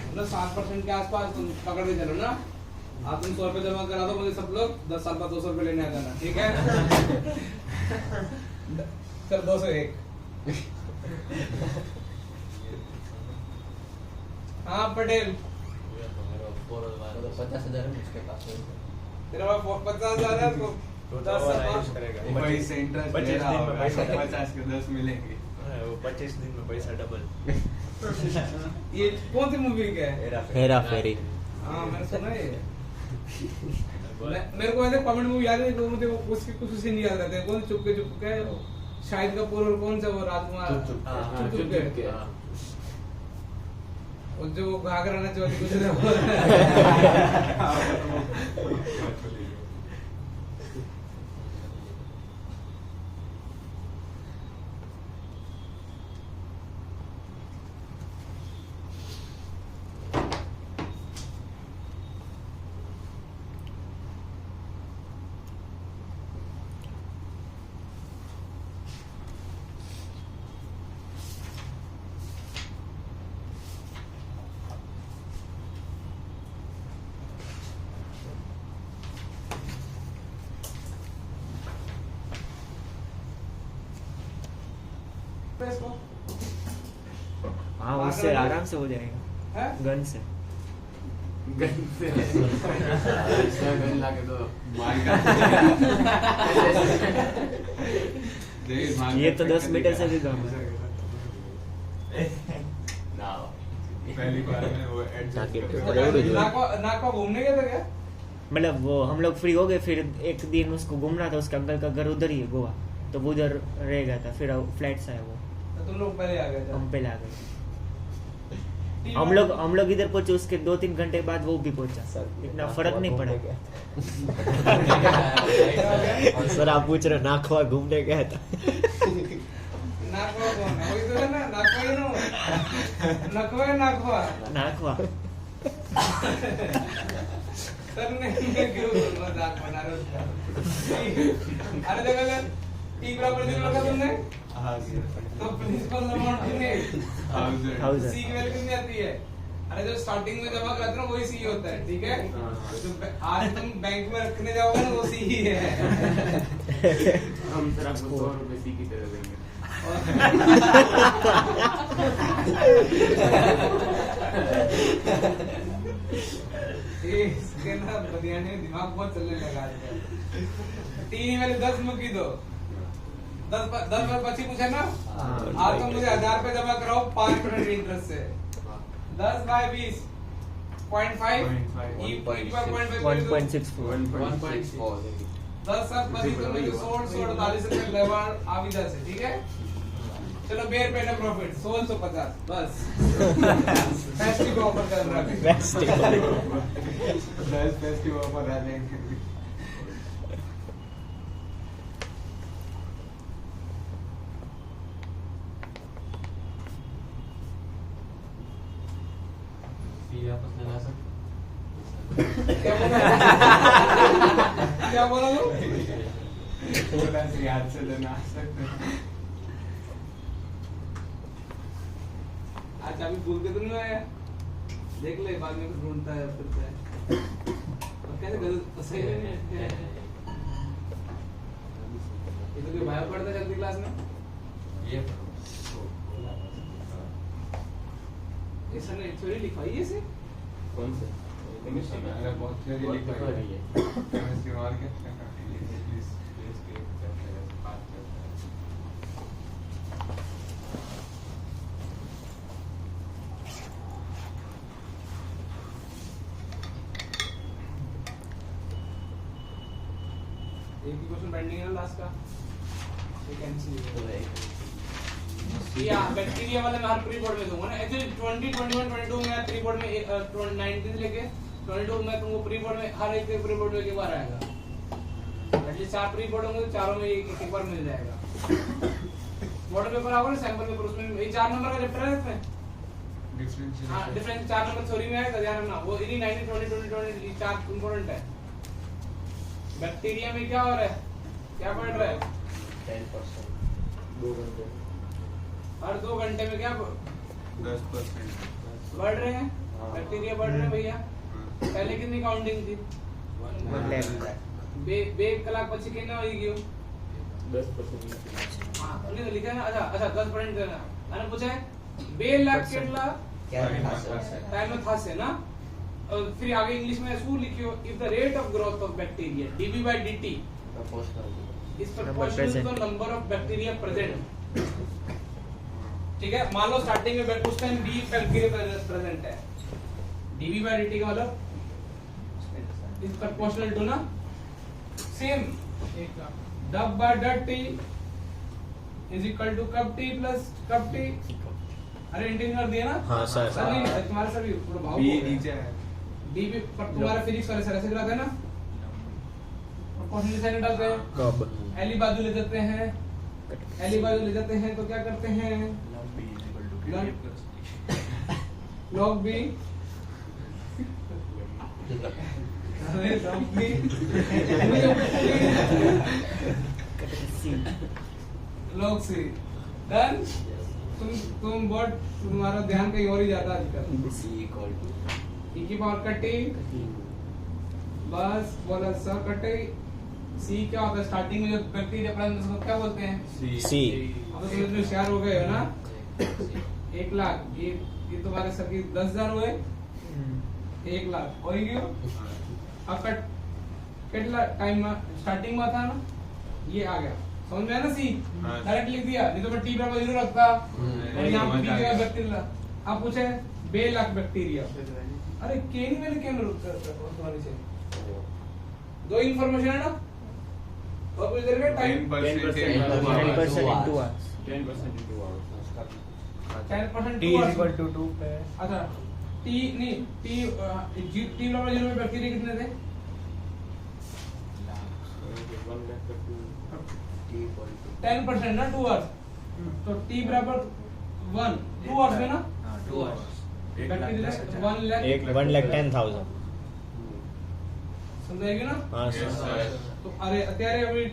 मतलब 7% के आसपास तुम पकड़ के चलो ना. आप तुम 100 रुपए जमा करा दो, मुझे सब लोग 10 साल बाद 200 रुपए लेने आ जाना. ठीक है. चल 201. हाँ पटेल 50,000 है उसके पास. तेरा पास 50,000 है तो तो 10 साल यूज करेगा. भाई से इंटरेस्ट 25 दे रहा दिन में होगा. पैसा 50 के 10 मिलेंगे. वो 25 दिन में पैसा डबल. ये कौन सी मूवी का है? हेरा फेरी. हाँ मैंने सुना है ये. मेरे को ऐसे कॉमेडी मूवी याद है, तो मुझे उसकी कुछ सीन याद रहते हैं. कौन चुपके शाहिद कपूर और कौन सा वो राजकुमार चुपके और जो घाघरा ना चोली कुछ हाँ उससे आराम से हो जाएगा. है गन से. गन से इसमें गन लाके दो. ये तो 10 मीटर से भी कम है. ना पहली बार में वो ताकि एडजस्ट नाको घूमने गया था क्या? मतलब वो हम लोग फ्री हो गए, फिर एक दिन उसको घूमना था. उसके अंकल का घर उधर ही है गोवा, तो वो उधर रह गया था. फिर फ्लैट से आया वो, तो तुम लोग पहले आ गए थे. हम पहले आ गए. हम लोग इधर पहुंचे, उसके 2-3 घंटे बाद वो भी पहुंचा. इतना फर्क नहीं पड़ा. और सर आप पूछ रहे नाखवा घूमने गया था. नाको कौन है? वही तो है ना, नाको ही ना. नाको है नाको. नाखवा सर ने क्यों मजाक बना रहे हो? अरे देखो टी बराबर 0 रखा तुमने. हाँ तो प्रिंसिपल अमाउंट कितनी है? 1000. सी की वैल्यू कितनी आती है? अरे जो स्टार्टिंग में जमा करते हो वही सी होता है. ठीक है, जो आज तुम बैंक में रखने जाओगे ना वो सी ही है. हम सर आपको 100 रुपए सी की तरह देंगे. इसके ना बनियाने दिमाग बहुत चलने लगा आजकल. तीन वाले 10 मुकी दो. 10 पर 25 पूछा ना. आज तुम मुझे 1000 रुपए जमा कराओ 5% इंटरेस्ट से. 10 बाय 20 0.5 0.5. e पर 0.5 1.64 1.64 10 7 25 16 48 रुपए लेवल आ भी 10 है, ठीक है। चलो बेयर पेड प्रॉफिट 1650 बस फेस्टिव ऑफर कर रहा है। बेस्ट 10 फेस्टिव ऑफर आ जाएंगे। क्या बोला तू? थोड़ा सा याद से लेना आ सकते हैं। अच्छा अभी भूल के तो नहीं आया, देख ले बाद में कुछ ढूंढता है फिरता है और कैसे गलत सही नहीं है। ये तो कोई बायो पढ़ता है जल्दी क्लास में, ऐसा नहीं थ्योरी लिखवाई है इसे। कौन से केमिस्ट्री में अरे बहुत थ्योरी लिखा है केमिस्ट्री और क्या प्लीज के बात करते हैं। एक ही क्वेश्चन पेंडिंग है लास्ट का, वैकेंसी है या बैक्टीरिया वाले मैं हर प्री बोर्ड में दूंगा ना। एक्चुअली 20 21 22 में प्री बोर्ड में 19 लेके 22 में तुमको प्री बोर्ड में हर एक प्री बोर्ड में एक बार आएगा। एटलीस्ट 4 प्री बोर्ड होंगे तो चारों में एक बार मिल जाएगा। मॉडल पेपर आओगे ना सैंपल पेपर, उसमें ये 4 नंबर का चैप्टर है इसमें डिफरेंशियल हां डिफरेंस 4 नंबर थ्योरी में आएगा, ध्यान रखना। वो इन्हीं 19 20 20 20 ये 4 इंपॉर्टेंट है। बैक्टीरिया में क्या हो रहा है, क्या पढ़ रहा है? 10% 2 घंटे हर 2 घंटे में क्या 10% बढ़ रहे हैं बैक्टीरिया, बढ़ रहे हैं भैया। पहले कितनी काउंटिंग थी? 1 lakh બે કલાક પછી કેનો આવી ગયો 10% હા એટલે लिखा ना। अच्छा 10% देना અને પૂછે 2 લાખ કેટલા टाइम में थासे ना। और फिर आगे इंग्लिश में શું लिखियो, if the rate of growth of bacteria dB/dt is proportional to the number of bacteria present. ठीक है, मान लो स्टार्टिंग में उस टाइम बी बैक्टीरिया प्रेजेंट है, dB/dt का मतलब इज प्रोपोर्शनल टू ना same W/T is equal to cup t plus cup t. अरे इंटीग्रल कर दिया ना। हाँ सर। सभी तुम्हारे सभी पूरा भाव बी नीचे है डीबी पर तुम्हारा फिजिक्स वाले सर ऐसे कराते हैं ना, प्रोपोर्शनल साइन डालते हैं, कब एली बाजू ले जाते हैं, एली बाजू ले जाते हैं तो क्या करते हैं लॉग बी अरे log B log c done. तुम बहुत तुम्हारा ध्यान कहीं और ही जाता है आजकल। ई की पावर कटी बस बोला सर कटे। सी क्या होता है स्टार्टिंग में जब बैक्टीरिया प्रेजेंट उसको क्या बोलते हैं सी। अब तो तुम होशियार हो गए हो ना। 1 लाख ये तुम्हारे सर की 10,000 हुए 1 लाख हो गयो। अब कट कितना टाइम में स्टार्टिंग में था ना, ये आ गया समझ में है ना। सी डायरेक्ट लिख दिया, नहीं तो मैं टी बराबर 0 रखता और यहां बी जगह बैक्टीरिया। अब पूछे 2 लाख बैक्टीरिया, अरे के नहीं मैंने क्या तुम्हारी से 2 इंफॉर्मेशन है ना। और कुछ देर में time 10% into hours 10% into hours 10% T is equal to 2 पे। अच्छा टी नहीं टी बराबर 0 में बैक्टीरिया कितने थे? 10% ना 2 आवर्स, तो टी बराबर 1 2 आवर्स में ना 2 hours बैक्टीरिया 1 lakh 10,000 समझाएगी ना। हाँ सर। तो अरे અત્યારે હવે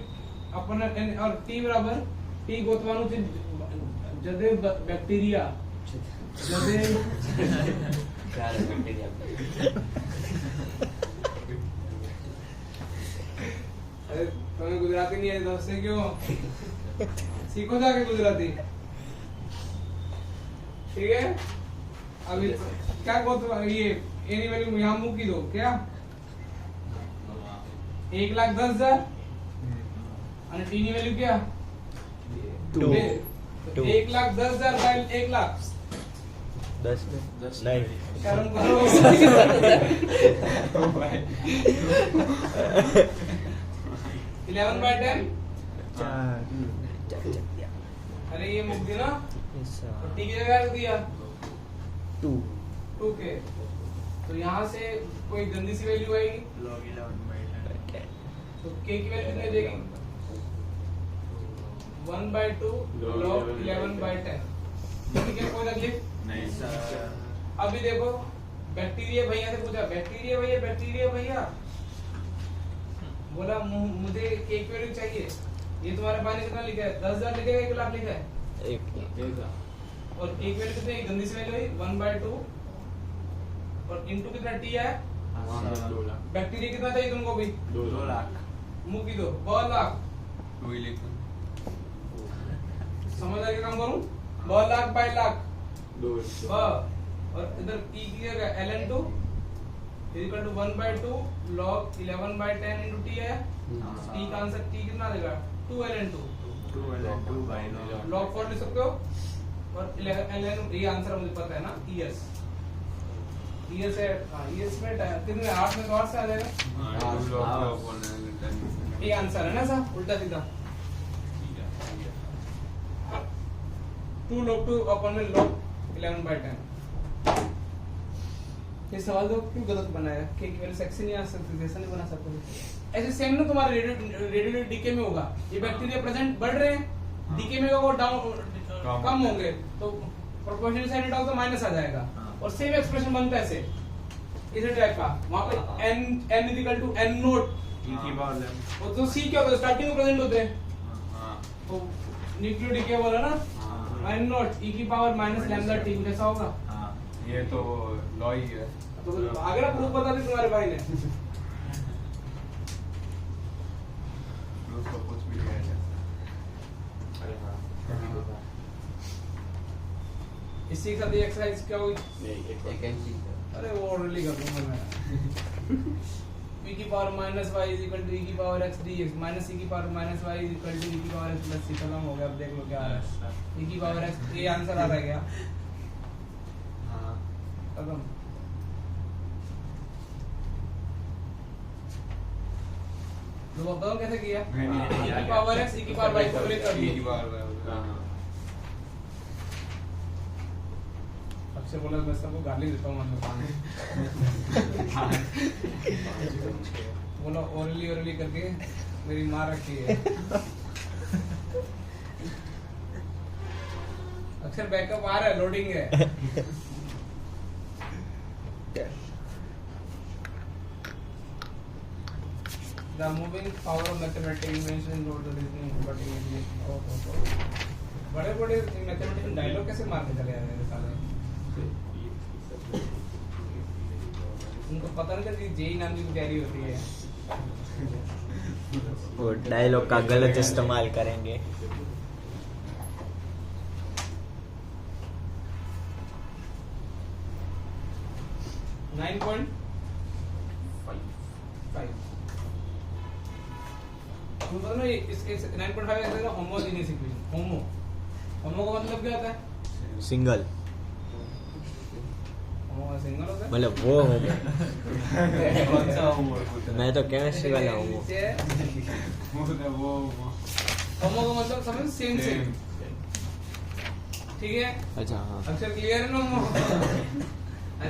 આપણને और टी बराबर टी ગોતવાનું છે જદે બેક્ટેરિયા જદે अरे तुम्हें गुजराती नहीं है दोस्त से क्यों सीखो जाके गुजराती। ठीक है, अभी क्या को ये एनी वैल्यू यहाँ मूकी दो क्या 1,10,000 અને टी ની વેલ્યू क्या 2 1,10,000 બાય 1 લાખ 10 में 10 नहीं शर्म करो। 11/10। चार अरे ये मुक दी ना, तो टी की जगह रख दिया 2 2 के, तो यहाँ से कोई गंदी सी वैल्यू आएगी, log 11/10 तो के की वैल्यू कितनी देगी? 1/2 log 11/10। ठीक है, कोई तकलीफ नहीं सर अभी देखो, बैक्टीरिया भैया से पूछा, बैक्टीरिया भैया बोला मुझे के की वैल्यू चाहिए। ये तुम्हारे पानी कितना लिखा है? 10,000 लिखा है, 1 लाख लिखा है, और के की वैल्यू कितनी है? गंदी सी वैल्यू है 1/2, और इनटू कितना टी है? बैक्टीरिया कितना चाहिए तुमको भी? 2 लाख मुकी दो 2 लाख। 2 ही लिखो। समझ आ के काम करूं? 2 लाख बाय लाख 2 और इधर e की जगह ln2 equal to 1/2 log 11/10 into t है। t का आंसर t कितना देगा? 2 ln2 2 ln2 by log 4 लिख सकते हो, और 11 ln ये आंसर मुझे पता है ना, es है। हां es में कितने 8 में तो 8 से आ जाएगा। ये आंसर है ना साहब, उल्टा सीधा 2 log 2 अपन में log 11/10। ये सवाल तो क्यों गलत बनाया? के की वैल्यू सेक्शन नहीं आ सकती, ऐसा नहीं बना सकते। ऐसे सेम ना तुम्हारे रेडियो डीके में होगा, ये बैक्टीरिया प्रेजेंट बढ़ रहे हैं, डीके में वो डाउन कम होंगे, तो प्रोपोर्शनल साइन डाउन तो माइनस आ जाएगा, और सेम एक्सप्रेशन बनता है ऐसे इस टाइप का। वहां पे n equal to n naught e की पावर 11 वो तो सी क्या होता है, स्टार्टिंग में प्रेजेंट होते हैं, तो न्यूक्लियो डीके वाला ना n नोट e की पावर माइनस लैम्डा t जैसा होगा। हां ये तो लॉ ही है। तो आगे ना प्रूफ बता दी तुम्हारे भाई ने। उसको कुछ भी नहीं है। अरे हाँ इसी के साथ ये एक्सरसाइज क्या हुई? एक अरे वो ऑलरेडी कर दूंगा मैं। e की power minus y is equal to e की power x dx minus e की power minus y is equal to e की पावर x प्लस c। खत्म हो गया, अब देख लो क्या आ रहा है। e की पावर x, ये आंसर आ रहा है क्या? हाँ खत्म। तो बताओ कैसे किया? नहीं, e की पावर x e की पावर y को प्लेस कर की दिया। बार अक्षर बोला मैं सबको गाली देता हूँ बोला ओरली करके मेरी माँ रखी है। अक्षर बैकअप आ रहा है, लोडिंग है। The moving power of mathematics invention in order to reasoning but बड़े मैथमेटिशियन डायलॉग कैसे मारने चले आ रहे हैं साले? उनको पता नहीं चलती जेई नाम की तैयारी होती है। वो डायलॉग का गलत इस्तेमाल करेंगे। तुम पता ना इस 9.5 ऐसा है होमोजेनियस इक्वेशन। होमो का मतलब क्या होता है? सिंगल, होमो का सिंगल होता है। मतलब वो हो गया। कौन सा होमवर्क? मैं तो केमिस्ट्री वाला हूँ। वो होमो का मतलब समझ सेम सेम, ठीक है? अच्छा हाँ। अक्षर क्लियर है ना? होमो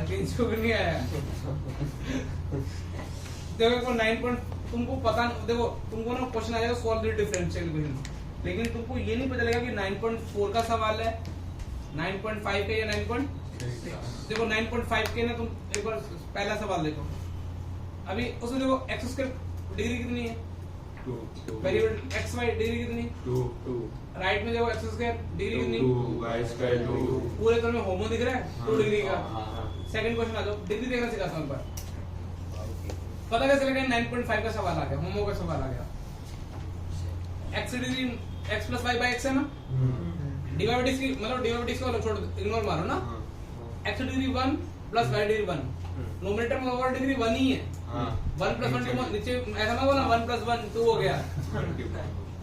तीन चुक नहीं आया। देखो 9. तुमको पता देखो तुमको ना क्वेश्चन आ जाएगा सॉल्व द डिफरेंशियल इक्वेशन, लेकिन तुमको ये नहीं पता लगेगा कि 9.4 का सवाल है, 9.5 का या 9. देखो 9.5 के ना तुम एक बार पहला सवाल देखो, अभी उसमें देखो x स्क्वायर डिग्री कितनी है? 2 वेरिएबल x y डिग्री कितनी? 2 राइट में देखो x स्क्वायर डिग्री कितनी? 2 y स्क्वायर 2 पूरे तरह में होमो दिख रहा है 2 डिग्री का। हाँ। सेकंड क्वेश्चन आ जाओ, डिग्री देखना सिखाता हूं एक बार। पता कैसे लगा? 9.5 का सवाल आ गया, होमो का सवाल आ गया। x degree x plus y by x है ना, डिवाइड की मतलब डिवाइड को छोड़ इग्नोर मारो ना। x degree 1 plus y degree 1, nominator में ओवर डिग्री 1 ही है। 1 प्लस 1 2 नीचे ऐसा ना बोला 1 प्लस 1 2 हो गया,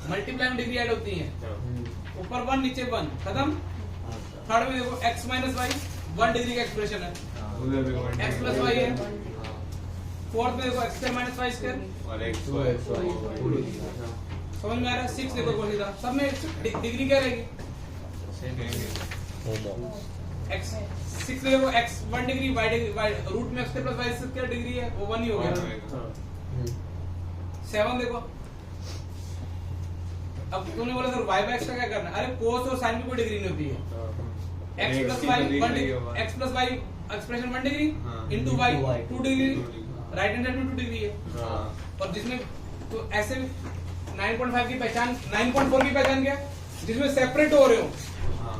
मल्टीप्लाई में डिग्री ऐड होती है, ऊपर 1 नीचे 1 खत्म। थर्ड में देखो x माइनस y 1 डिग्री का एक्सप्रेशन है, उधर भी x प्लस y है, फोर्थ में देखो x square minus y square, और x समझ में आ रहा है? 6 देखो कौन सी था, सब में डिग्री क्या रहेगी? x 6 देखो x 1 डिग्री y रूट में x plus y square degree है, वो 1 ही हो गया। 7 देखो, अब तूने बोला सर y बाय x का क्या करना है? अरे cos और sin की कोई डिग्री नहीं होती है। x plus y 1 degree, x plus y expression 1 degree into y 2 degree, right hand side में 2 डिग्री है। और जिसमें तो ऐसे 9.5 की पहचान, 9.4 की पहचान क्या है? जिसमें सेपरेट हो रहे हो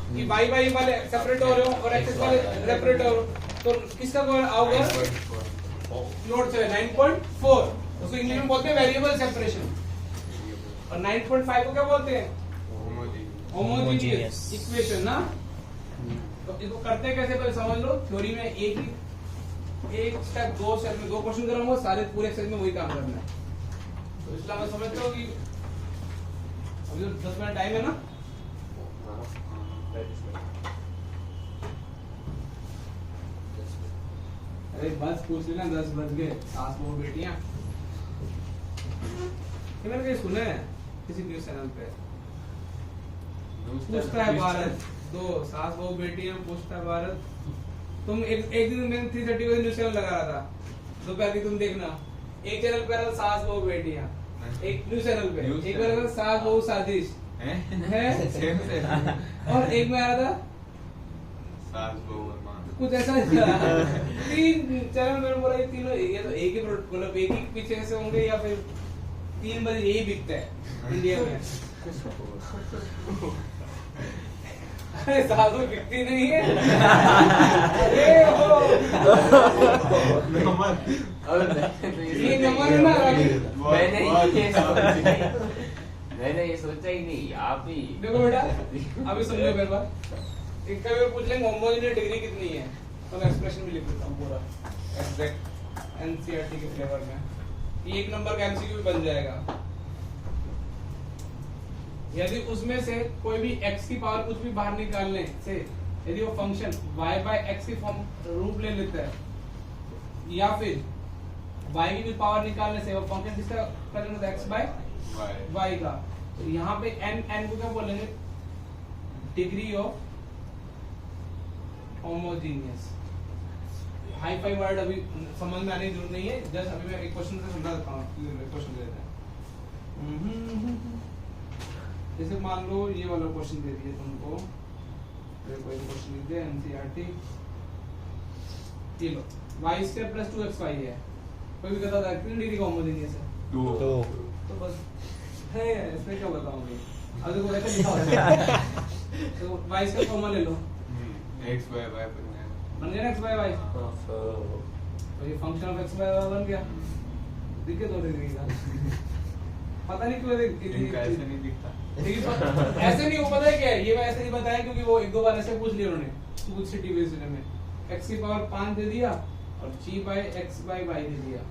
कि y वाले सेपरेट हो रहे हो और x वाले सेपरेट हो रहे हो, तो किसका आओगे? नोट से 9.4, उसको इंग्लिश में बोलते हैं वेरिएबल सेपरेशन। और 9.5 को क्या बोलते हैं? होमोजेनियस इक्वेशन ना। तो इसको करते कैसे पहले समझ लो। थ्योरी में एक स्टेप, 2 स्टेप में 2 क्वेश्चन कराऊंगा, सारे पूरे एक्सरसाइज में वही काम करना है। तो इसलिए मैं समझते हो कि अभी तो 10 मिनट टाइम है ना। अरे बस पूछ लेना, 10 बज गए। सास बहू बेटियां, मैंने कहीं सुना है किसी न्यूज चैनल पे, पूछता है भारत, 2 सास बहू बेटियां, पूछता है भारत। तुम एक दिन मैंने 330 को न्यूज चैनल लगा रहा था दोपहर की, तुम देखना। एक चैनल पे रहा सास बहू बेटियां, एक न्यूज चैनल पे एक बार सास बहू साजिश है, और एक में आ रहा था सास बहू और मां, कुछ ऐसा नहीं था। 3 चैनल में बोला ये तीनों, ये तो एक ही मतलब एक ही पीछे से होंगे, या फिर 3 बजे यही बिकता है इंडिया में। अरे सासू बिकती नहीं है। अरे हो ये नंबर है ना रानी। मैंने ये सोचा ही नहीं, आप ही देखो बेटा, अभी समझो मेरे बात। एक का भी पूछ लेंगे होमोजेनियस डिग्री कितनी है, तो मैं एक्सप्रेशन भी लिख देता हूँ पूरा एग्जैक्ट एनसीईआरटी के फ्लेवर में। ये 1 नंबर का एमसीक्यू भी बन जाएगा। यदि उसमें से कोई भी x की पावर कुछ भी बाहर निकालने से, यदि वो फंक्शन y बाय x की फॉर्म रूप ले लेता है, या फिर y की भी पावर निकालने से वो फंक्शन किसका प्रेजेंट होता है? x बाय y का। तो यहाँ पे n को क्या बोलेंगे? Degree of homogeneous. Hi fi word अभी समझ में आने की जरूरत नहीं है, जस्ट अभी मैं एक क्वेश्चन से समझा देता हूँ। क्वेश्चन दे देते हैं। जैसे मान लो ये वाला क्वेश्चन दे दिया तुमको, कोई क्वेश्चन लिख दे एनसीईआरटी, ये लो y² + 2xy है। कोई भी कहता था कितनी डिग्री का होमोजेनियस है? 2। तो बस है, इसमें क्या बताऊंगी। अब देखो ऐसा लिखा होता है, तो y² फॉर्मूला ले लो, x y y बन गया ना x by y। तो ये function of x by y बन गया। दिखे 2 डिग्री का। पता नहीं क्यों इनका ऐसे नहीं दिखता। ऐसे नहीं हो, पता है क्या है? ये मैं ऐसे नहीं बताया क्योंकि वो 1-2 बार ऐसे पूछ लिया उन्होंने स्कूल सिटी बेस्ड में। x की पावर 5 दे दिया और g by x by y दे दिया,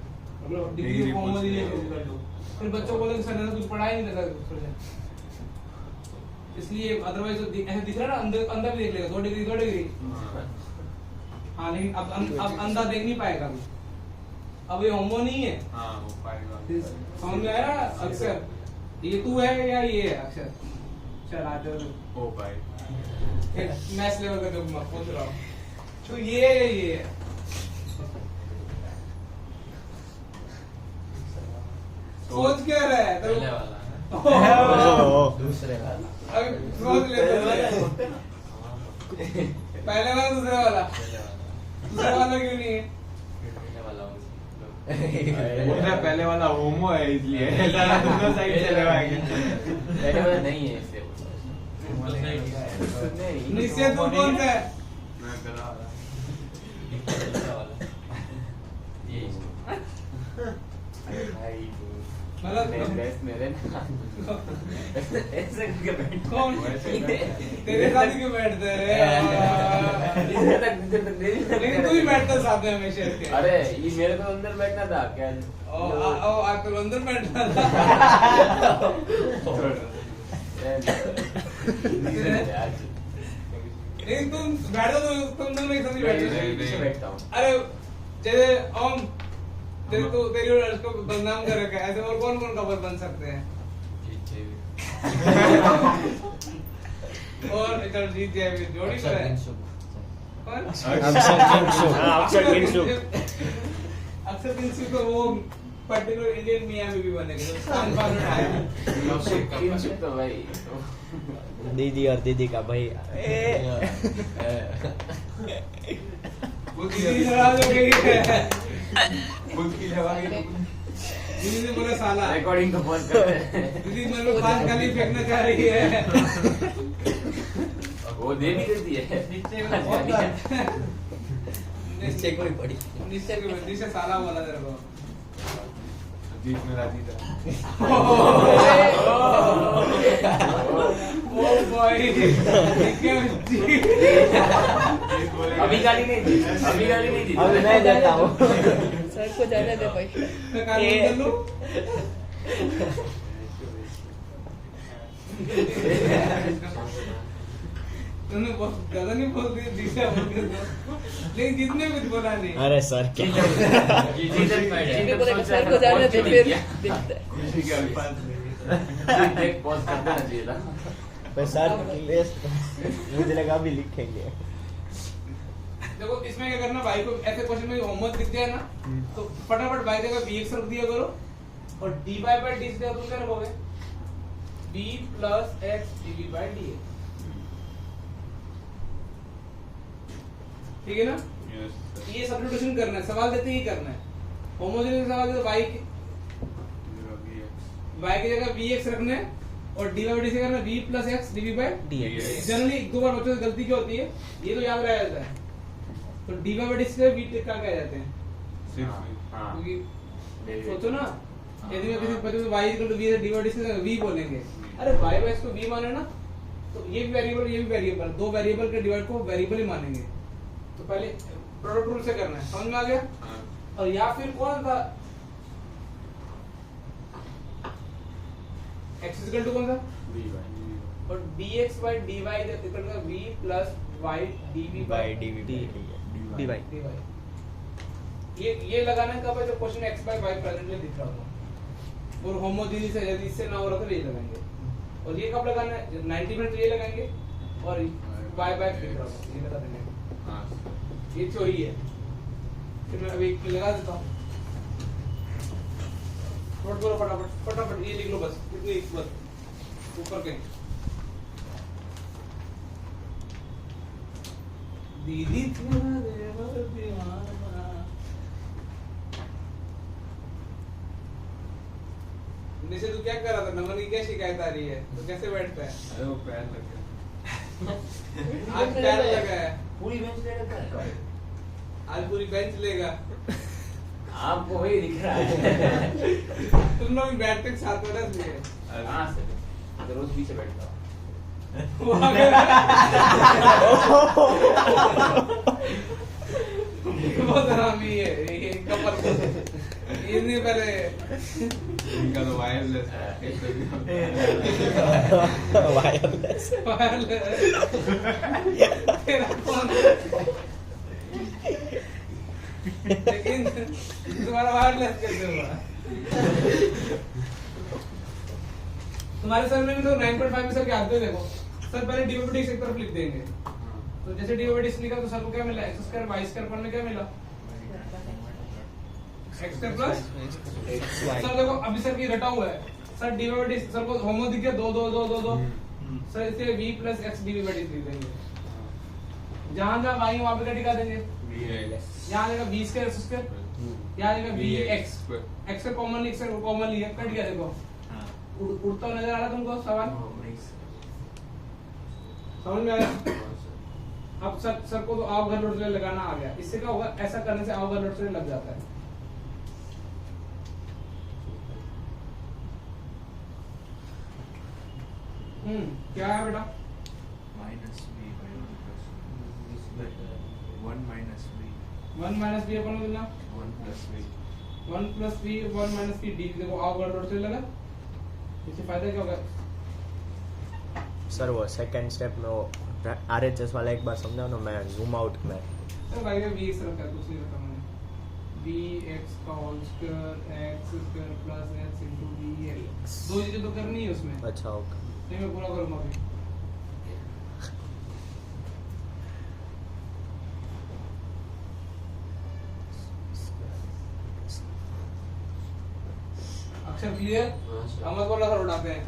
मतलब डिग्री ऑफ होमोजेनियस कर दो। फिर बच्चों बोले कि सर ने कुछ पढ़ा ही नहीं था इसलिए, अदरवाइज तो ऐसे दिख रहा है ना, अंदर भी देख लेगा 2 डिग्री 2 डिग्री। हाँ लेकिन अब अंदर देख नहीं पाएगा अभी, अब ये होमो नहीं है। हाँ वो पाएगा। समझ में आया अक्षर? ये तू है या ये है अक्षर? चल आते हो ओ भाई मैथ्स लेवल का जब मैं पूछ रहा हूँ तो ये है या ये है? सोच क्या रहा है? पहले वाला दूसरे वाला। अभी सोच ले पहले वाला दूसरा वाला, दूसरा वाला क्यों नहीं है? पहले वाला होमो है इसलिए दोनों साइड से लगाएंगे। पहले वाला नहीं है इससे। निश्चय तू कौन सा है? मैं पहला वाला। मतलब मेरे ऐसे करके बैठ कौन? तेरे साथ ही क्यों बैठते हैं? लेकिन तू ही बैठता साथ में हमेशा इसके। अरे ये मेरे को अंदर बैठना था क्या? आप तो अंदर बैठना था। नहीं तुम बैठो तुम दोनों एक साथ ही बैठो नहीं, पीछे बैठता हूँ। अरे जैसे ओम तेरे तो तेरी और उसको बदनाम कर रखा है ऐसे और कौन कौन कपल बन सकते हैं और चल जीत जाए भी जोड़ी पर है कौन अक्षर किंशुक। अक्सर किंशुक तो वो पर्टिकुलर इंडियन मियां में भी बनेगा तो स्थान पालन है किंशुक तो भाई दीदी और दीदी का भाई वो दीदी नाराज हो गई है खुद की जगह दीदी ने बोला साला रिकॉर्डिंग तो बंद कर दे। दीदी मन में पांच गाली फेंकना चाह रही है वो दे भी देती है नीचे में बहुत दर्द। नीचे कोई पड़ी। नीचे साला बोला तेरे को जीत मेरा जीता ओ बॉय अभी गाली नहीं दी अभी गाली नहीं दी अभी मैं देता हूँ। सर को जाने दे भाई। तूने बहुत ज्यादा नहीं बोल दिया दिशा बोल के तो लेकिन जितने कुछ बोला नहीं अरे सर क्या जिन्हें बोला कि सर को जाने दे फिर देखते हैं। खुशी के अल्फाज देख पॉज कर देना चाहिए था पर सर मुझे लगा अभी लिखेंगे। देखो इसमें क्या करना भाई को ऐसे क्वेश्चन में होमवर्क दिख जाए ना तो फटाफट भाई जगह bx रख दिया करो और dy by dx तुम क्या रखोगे b plus x dv by dx ठीक है ना ये सब्स्टिट्यूशन करना है सवाल देते ही करना है होमोजेनियस सवाल देते y की जगह bx रखना है और dy by dx करना v plus x dv by dx। Generally एक दो बार बच्चों से गलती क्या होती है ये तो याद रह जाता है तो dy by dx से v क्या कह जाते हैं हाँ क्योंकि सोचो ना यदि मैं किसी बच्चे को y v से dy by dx से v बोलेंगे अरे y by x को v माने ना तो ये भी वेरिएबल दो वेरिएबल के डिवाइड को वेरिएबल ही मानेंगे तो पहले प्रोडक्ट रूल से करना है समझ में आ गया और या फिर कौन था x कौन था और dx by dy equal to v plus y dv by dv dy। ये लगाना है कब जब question x by y presently दिख रहा होगा और होमोजेनियस है यदि इससे ना हो रहा तो ये लगाएंगे और ये कब लगाना है 90 मिनट ये लगाएंगे और y by x दिख रहा होगा ये लगा देंगे ये थ्योरी है फिर मैं अभी एक लगा देता हूँ नोट करो फटाफट ये लिख लो बस इतनी बस ऊपर कहीं दीदी निशे तू क्या कर रहा था नमन की क्या शिकायत आ रही है तो कैसे बैठता है अरे वो पैर लग गया आज पैर लगा है पूरी बेंच ले रखा है आज पूरी बेंच लेगा आपको वही दिख रहा है तुम लोग बैठते साथ में इसलिए हाँ सर तो रोज पीछे बैठता हूँ बहुत हरामी है ये कपल ये नहीं पहले इनका तो वायरलेस है वायरलेस। तेरा कौन लेकिन तुम्हारा वायरलेस कैसे हुआ तुम्हारे सर में भी तो 9.5 में सर क्या आते देखो सर पहले dx एक तरफ लिख देंगे तो जैसे dx लिखा तो सर को क्या मिला x² y² पर में क्या मिला x² प्लस सर देखो अभी सर की घटा हुआ है सर dx सर को होमो दिख गया 2 सर इसे v plus x dv by dx लिख देंगे जहां जहां y वहां पे क्या टिका देंगे यहाँ आएगा v square x square यहाँ आएगा v x x का कॉमन लिख सर कॉमन लिया कट गया देखो उड़ता हुआ नजर आ रहा तुमको सवाल समझ में आया अब सर को तो आओ घर लौट लगाना आ गया इससे क्या होगा ऐसा करने से आओ घर लौट लग जाता है क्या है बेटा वन माइनस बी अपन मिलना 1 plus b 1 minus b d देखो आओ घर लौट लगा इससे फायदा क्या होगा सर वो सेकंड स्टेप में वो RHS वाला एक बार समझाओ ना, मैं जूम आउट में। तो भाई का v रखा है, कुछ नहीं रखा मैंने। bx का whole square x square plus x into bl, दो चीजें तो करनी है उसमें। अच्छा ओके। नहीं मैं पूरा करूंगा अभी। अक्षर क्लियर? अब मत बोला सर उड़ाते हैं।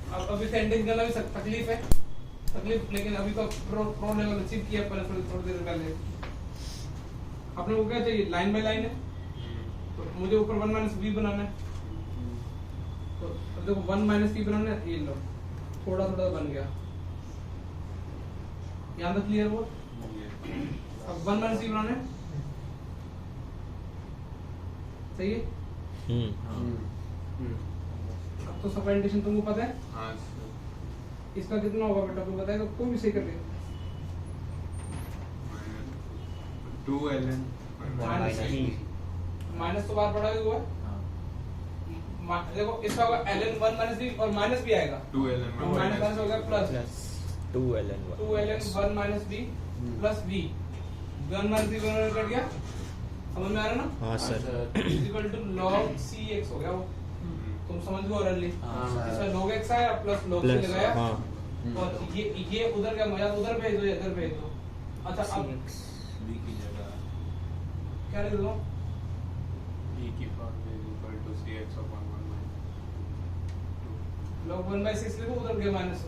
अब अभी सेंटेंस करना भी तकलीफ है, तकलीफ, लेकिन अभी तो प्रो लेवल अचीव किया अपन थोड़ी देर पहले। अपने को क्या चाहिए, लाइन बाय लाइन है, तो मुझे ऊपर 1 माइनस v बनाना है। तो अब देखो 1 माइनस v बनाना है, ये लो थोड़ा थोड़ा बन गया, यहाँ तक क्लियर वो। अब 1 माइनस v बनाना है, सही है? अब तो सब इंडिकेशन तुमको पता है। हाँ इसका कितना होगा बेटा, तुम बताएगा, कोई भी सही कर दे। 2ln माइनस तो बार पड़ा हुआ है। देखो इसका होगा ln 1 माइनस v, और माइनस भी आएगा 2ln माइनस माइनस हो गया plus 2ln 1 minus v plus v, 1 minus v बराबर कट गया, समझ में आ रहा ना? हाँ sir. Equal to log cx हो गया वो, तुम समझ गए ऑलरेडी। इसमें log x आया प्लस log c लगाया, और ये उधर का मजा उधर भेज दो, इधर भेज दो। अच्छा अब v की जगह क्या लिख दो, e की पावर equal to cx upon 1 minus log 1/6 लिखो, उधर गया माइनस,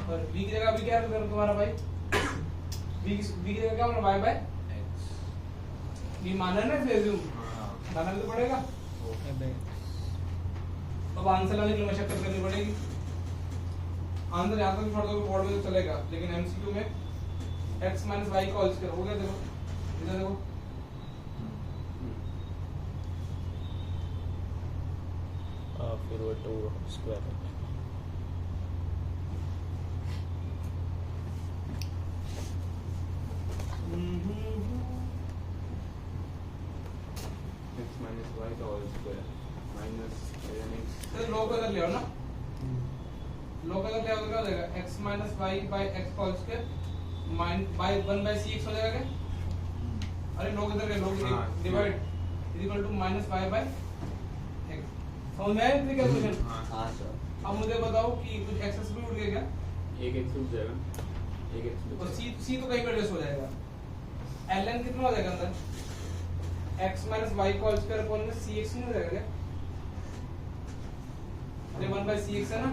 और v की जगह अभी क्या करो तुम्हारा भाई, v की जगह क्या होना, y बाय x। v माना है ना, फिर assume माना भी तो पड़ेगा। अब आंसर लाने के लिए मशक्कत करनी पड़ेगी। आंसर यहाँ तक छोड़ दो बोर्ड में तो चलेगा, लेकिन एमसीक्यू में x माइनस वाई का होल स्क्वायर हो गया। देखो इधर देखो, फिर वो 2 स्क्वायर। x minus y का whole square minus ln x। तो log का इधर ले आओ ना, log का इधर ले आओ तो क्या हो जाएगा, x minus y by x का whole square minus by 1/cx हो जाएगा क्या? अरे log इधर ले, log divide is equal to minus y by x। समझ में आया ये क्या क्वेश्चन? हाँ सर। अब मुझे बताओ कि कुछ एक्सेस भी उड़ गया क्या? एक x उठ जाएगा, एक x और c तो कहीं पर एडजस्ट हो जाएगा। ln कितना हो जाएगा अंदर, x माइनस वाई का होल स्क्वायर अपॉन में cx नहीं हो जाएगा क्या? अरे 1/cx है ना,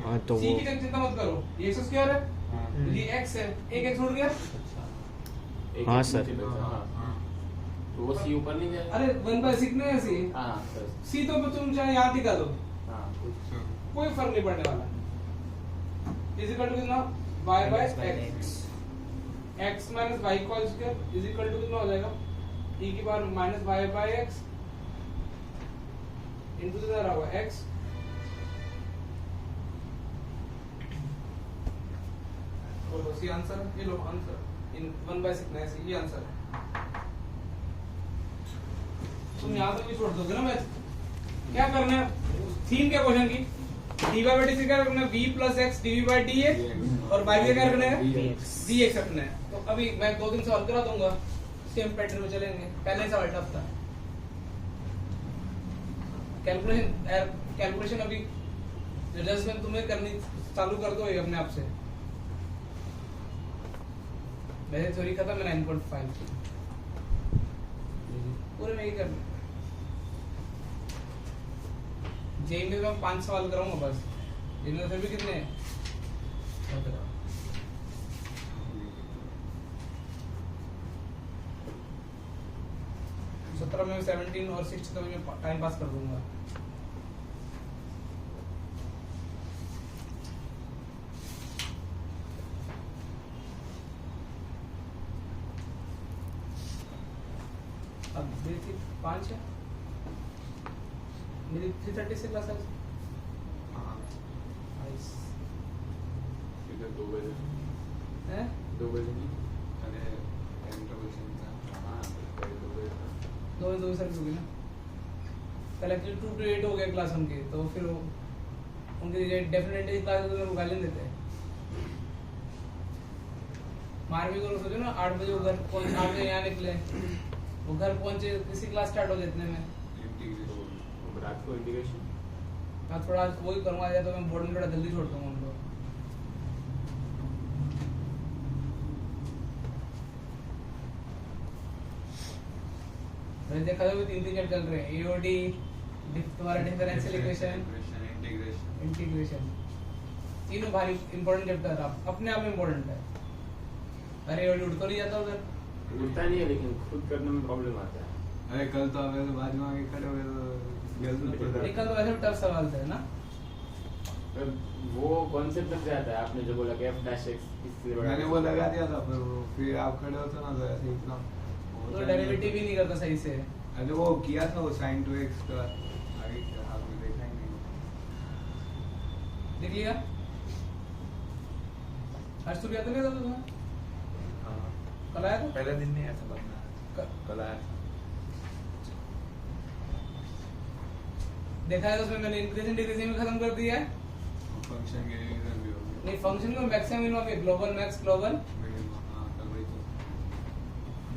हाँ तो c वो की चिंता मत करो, ये x स्क्वायर है, हाँ ये x है, एक x उड़ गया। एक हाँ x सर। नीचे बचा, हाँ। तो वो c ऊपर नहीं जाएगा। अरे 1/6 नहीं है c, हाँ सर। c तो तुम चाहे यहाँ दिखा दो, हाँ कुछ कोई फर्क नहीं पड़ने वाला। इज इक्वल टू कितना, y by x, x minus y का whole square is equal to कितना हो जाएगा, e की power minus y by x into कितना रहा होगा x। बोलो सी आंसर, ये लो आंसर इन 1/6 में ऐसे, ये आंसर है। तुम यहाँ तक भी छोड़ दोगे ना मैथ, क्या करना है थीम क्या क्वेश्चन की, dy बाय dt से क्या रखना है, v plus x dv by dx, और y का क्या रखना है, dx रखना है। तो अभी मैं 2 दिन सवाल करा दूंगा, सेम पैटर्न में चलेंगे। पहले ही सवाल टफ था, कैलकुलेशन अभी एडजस्टमेंट तुम्हें करनी चालू कर दो ये अपने आप से। वैसे थ्योरी खत्म है 9.5 पूरे में ही करना। जेई में मैं 5 सवाल कराऊंगा बस, इनमें फिर भी कितने हैं, 17 में 17 और 60 तो मैं टाइम पास कर दूंगा। अब मेरी 5 है, मेरी 3:30 से क्लास है। नाइस इधर 2 बजे हैं, 2 बजे नहीं। अरे इंट्रोडक्शन था। हाँ 2 बजे था। 2 सर्विस होगी ना, कल एक्चुअली 2 to 8 हो गया क्लास उनके, तो फिर वो डेफिनेटली क्लास तो मेरे को गाली देते हैं। मार भी करो, सोचो ना 8 बजे वो घर पहुंच, 8 बजे यहाँ निकले, वो घर पहुंचे किसी क्लास स्टार्ट हो जितने में रात को इंटीग्रेशन मैं थोड़ा वही करूँगा या तो मैं बोर्ड में थोड़ा जल्दी छोड़ दूंगा उनको। मैंने देखा था 3 चल रहे हैं, AOD, तुम्हारा डिफरेंशियल इक्वेशन, इंटीग्रेशन, तीनों भारी इंपॉर्टेंट चैप्टर अपने आप में इंपॉर्टेंट है। अरे AOD उठ तो नहीं जाता उधर, उठता नहीं है लेकिन खुद करने में प्रॉब्लम आता है। अरे कल तो आप ऐसे बाद में आके खड़े हो गए तो गलत निकल तो वैसे टफ सवाल थे ना। वो कॉन्सेप्ट तक जाता है, आपने जो बोला कि f' इससे बड़ा, मैंने वो लगा दिया था, फिर आप खड़े होते ना तो ऐसे इतना तो डेरिवेटिव ही नहीं करता सही से। अरे वो किया था वो sin 2x का, आगे क्या आपने देखा ही नहीं। देख लिया आज तो भी आता नहीं था तुम्हें, हाँ, कल आया था, पहले दिन नहीं आया था बदना, कल आया था। देखा है तो उसमें मैंने इंक्रीजिंग डिक्रीजिंग में खत्म कर दिया है। फंक्शन के रिवीजन भी हो गया। नहीं फंक्शन को मैक्सिमम मिनिमम है, ग्लोबल मैक्स ग्लोबल, मिनिमम, हाँ कल वही तो।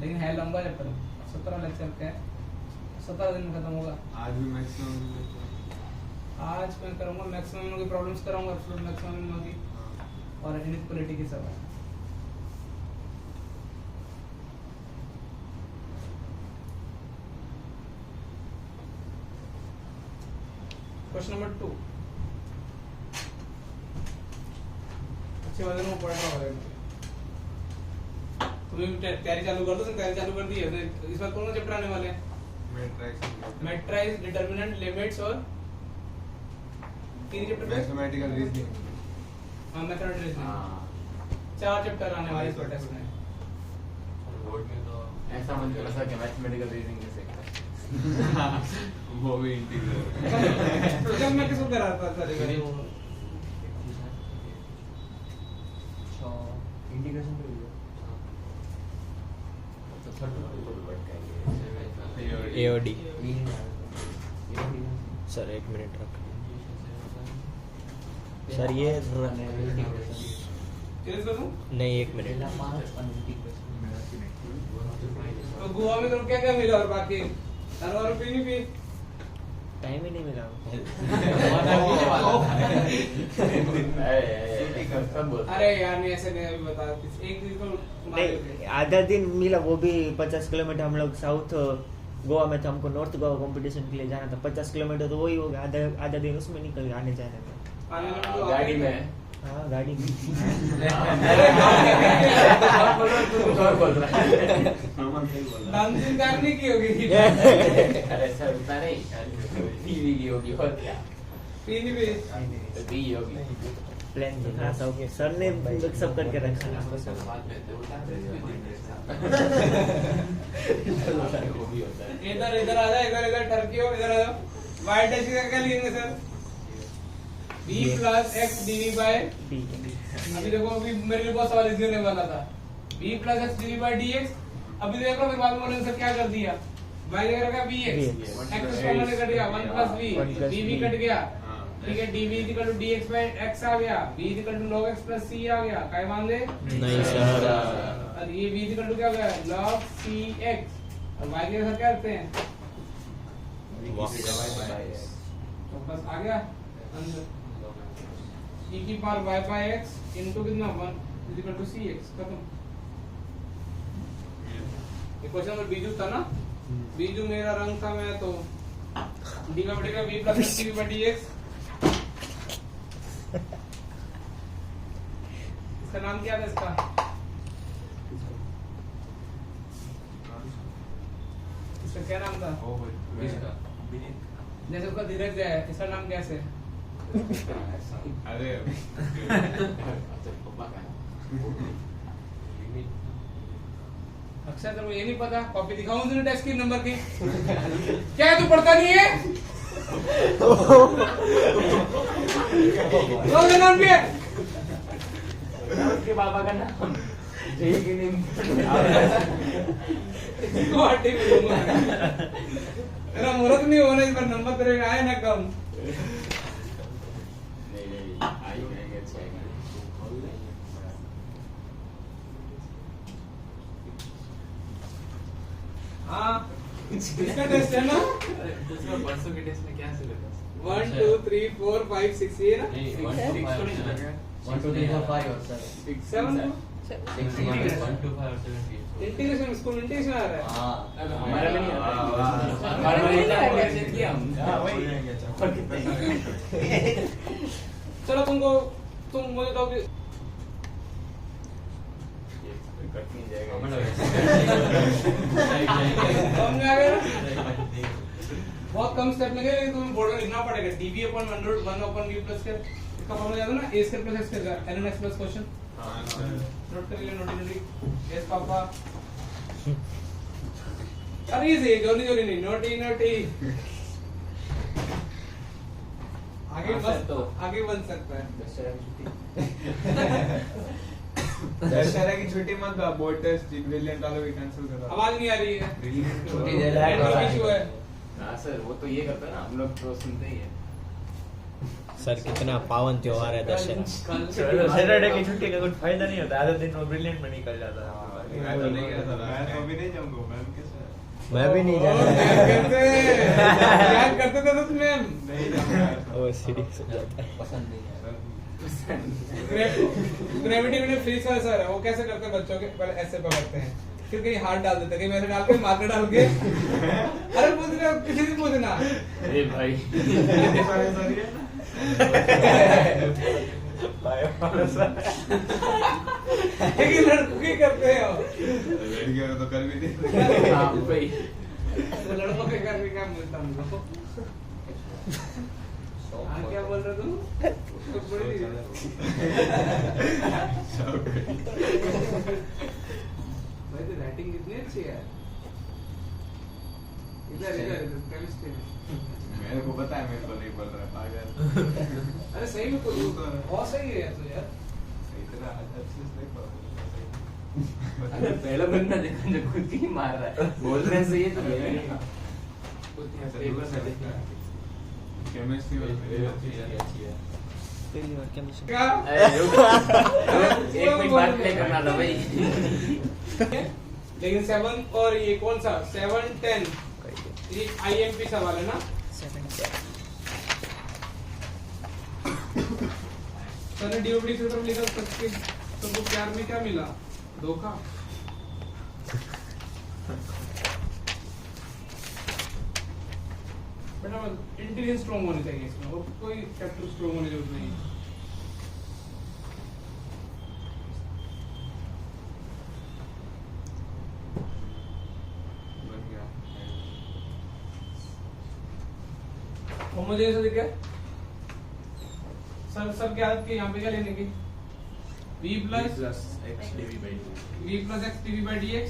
लेकिन है लंबा चैप्टर, 17 लेक्चर का है, 17 दिन में खत्म होगा। आज भी मैक्सिमम आज मैं करूंगा मैक्सिमम की प्रॉब्लम्स कराऊंगा, एब्सोल्यूट मैक्सिमम की और इनइक्वालिटी की सब है। क्वेश्चन नंबर 2 अच्छे वाले में पढ़ना होगा। तुम्हें तैयारी चालू कर दो, तैयारी चालू कर दी है। इस बार कौन सा चैप्टर आने वाले हैं? मैट्रिक्स, डिटरमिनेंट, लिमिट्स और तीन चैप्टर मैथमेटिकल रीजनिंग। हां मैथमेटिकल रीजनिंग, हाँ 4 चैप्टर आने वाले इस टेस्ट में। बोर्ड में तो ऐसा मन कर रहा कि मैथमेटिकल रीजनिंग कैसे करता वो भी इंटीग्रल। प्रोग्राम में किसको कराता था सर? इंटीग्रेशन कर AOD सर 1 मिनट रख सर, ये चलिए करूं नहीं 1 मिनट। तो गोवा में तो क्या क्या मिला और बाकी और पी नहीं पी टाइम ही नहीं मिला। अरे यार नहीं ऐसे नहीं, अभी बता एक दिन को नहीं, आधा दिन मिला, वो भी 50 किलोमीटर। हम लोग साउथ गोवा में थे, हमको नॉर्थ गोवा कंपटीशन के लिए जाना था। 50 किलोमीटर तो वही हो गया, आधा दिन उसमें निकल गया आने जाने में। गाड़ी में हाँ गाड़ी में। बोल रहा है डांसिंग करने की होगी। अरे सर उतना नहीं, टीवी की होगी और क्या, पी नहीं पी तो दी होगी। प्लान हाँ सब सर ने सब करके रखा। वो भी होता है। इधर इधर आ जा, इधर इधर टर्की हो, इधर आ जाओ। y डैश का क्या लिखेंगे sir? b plus x dv by, अभी देखो अभी मेरे लिए बहुत सवाल इसलिए नहीं बना था। b plus x dv by dx, अभी देख लो फिर बाद में बोलेंगे सर क्या कर दिया, y जगह रखा bx, x कॉमन कट गया 1 प्लस v, dv कट गया, ठीक है, dv equal to dx by x आ गया, v equal to log x plus c आ गया, काय मान ले? नहीं सर, और ये v इक्वल टू क्या हो गया log cx, और y के साथ क्या करते हैं तो बस आ गया आंसर, e की power y by x into कितना 1 इक्वल टू cx, खत्म। ये क्वेश्चन नंबर बीजू था ना, बीजू मेरा रंग था, मैं तो d का बटेगा v plus c by dx। इसका नाम क्या था इसका? इसका क्या नाम था? जैसे उसका धीरज है, इसका नाम कैसे? अरे अक्षय तेरे को ये नहीं पता? कॉपी दिखाऊं तुझे टेस्ट की नंबर की? क्या है, तू पढ़ता नहीं है? तो नाम क्या है? उसके पापा का नाम जय की नेम गुवाहाटी में घूमा है। तेरा मुहूर्त नहीं होना इस बार, नंबर तेरे आए ना कम। नहीं अच्छा है हाँ इसका टेस्ट है ना दूसरा परसों के टेस्ट में क्या सिलेबस 1 2 3 4 5 6 ये ना नहीं 1 2 5 नहीं चला गया 1 2 3 4 5 और 7 7 1 2 5 और 7 इंटीग्रेशन स्कूल इंटीग्रेशन आ रहा है हां हमारा भी नहीं आता हमारा भी नहीं आता। कैसे किया हम हाँ, वही। और कितने चलो तुम मुझे तो कट नहीं जाएगा समझ आ गया बहुत कम स्टेप लगे लेकिन तुम्हें बोर्ड में लिखना पड़ेगा dv upon 1 upon v plus के इसका फॉर्मूला याद है ना a square plus x square ln x plus question note कर ले नोटी यस पापा अरे ये जोरी नहीं नोटी आगे बन सकता है दशहरा की छुट्टी मत बोर्ड टेस्ट ब्रिलियंट वाला भी कैंसिल कर दो आवाज नहीं आ रही है छुट्टी दे रहा है इशू है हां सर वो तो ये करता है ना हम लोग तो सुनते ही है सर कितना पावन त्योहार है दशहरा। चलो सैटरडे की छुट्टी का कुछ फायदा नहीं होता, आधा दिन वो ब्रिलियंट में निकल जाता है। मैं तो नहीं गया था मैं तो अभी नहीं जाऊंगा मैम कैसे मैं भी नहीं जा रहा याद करते थे तो मैम नहीं जाऊंगा वो सीरियस हो जाता है। पसंद नहीं है ग्रेविटी में फ्री सर है वो कैसे करते हैं बच्चों के पहले ऐसे पकड़ते हैं फिर कहीं हाथ डाल देते हैं कहीं मैंने डाल के मार्कर डाल के अरे पूछना किसी से पूछना अरे भाई लेकिन लड़कों की करते हैं लड़कियों तो कर भी नहीं हां भाई वो लड़कों के करने का मिलता हमको क्या बोल रहे तुम उसको बड़ी भाई तो राइटिंग कितनी अच्छी है इधर केमिस्ट्री में मेरे को पता है मेरे को नहीं बोल रहा पागल अरे सही में कोई बहुत सही है तो यार इतना अच्छे से नहीं पढ़ा अरे पहला बंदा देखो जो खुद ही मार रहा है बोल रहे हैं सही है तो केमिस्ट्री अच्छी है पहली बार केमिस्ट्री क्या एक मिनट बात नहीं करना था भाई लेकिन 7 और ये कौन सा 7 10 ये आईएमपी सवाल है ना 7 सर ने डीओबी से तरफ लिखा सबके सबको प्यार में क्या मिला धोखा बेटा इंटेलिजेंस स्ट्रांग होनी चाहिए इसमें और कोई फैक्टर स्ट्रांग होने की जरूरत नहीं है बन गया होमोजेनियस दिख गया सब क्या कि यहाँ पे क्या लेने की v plus x dv by dt। v plus x dv by dx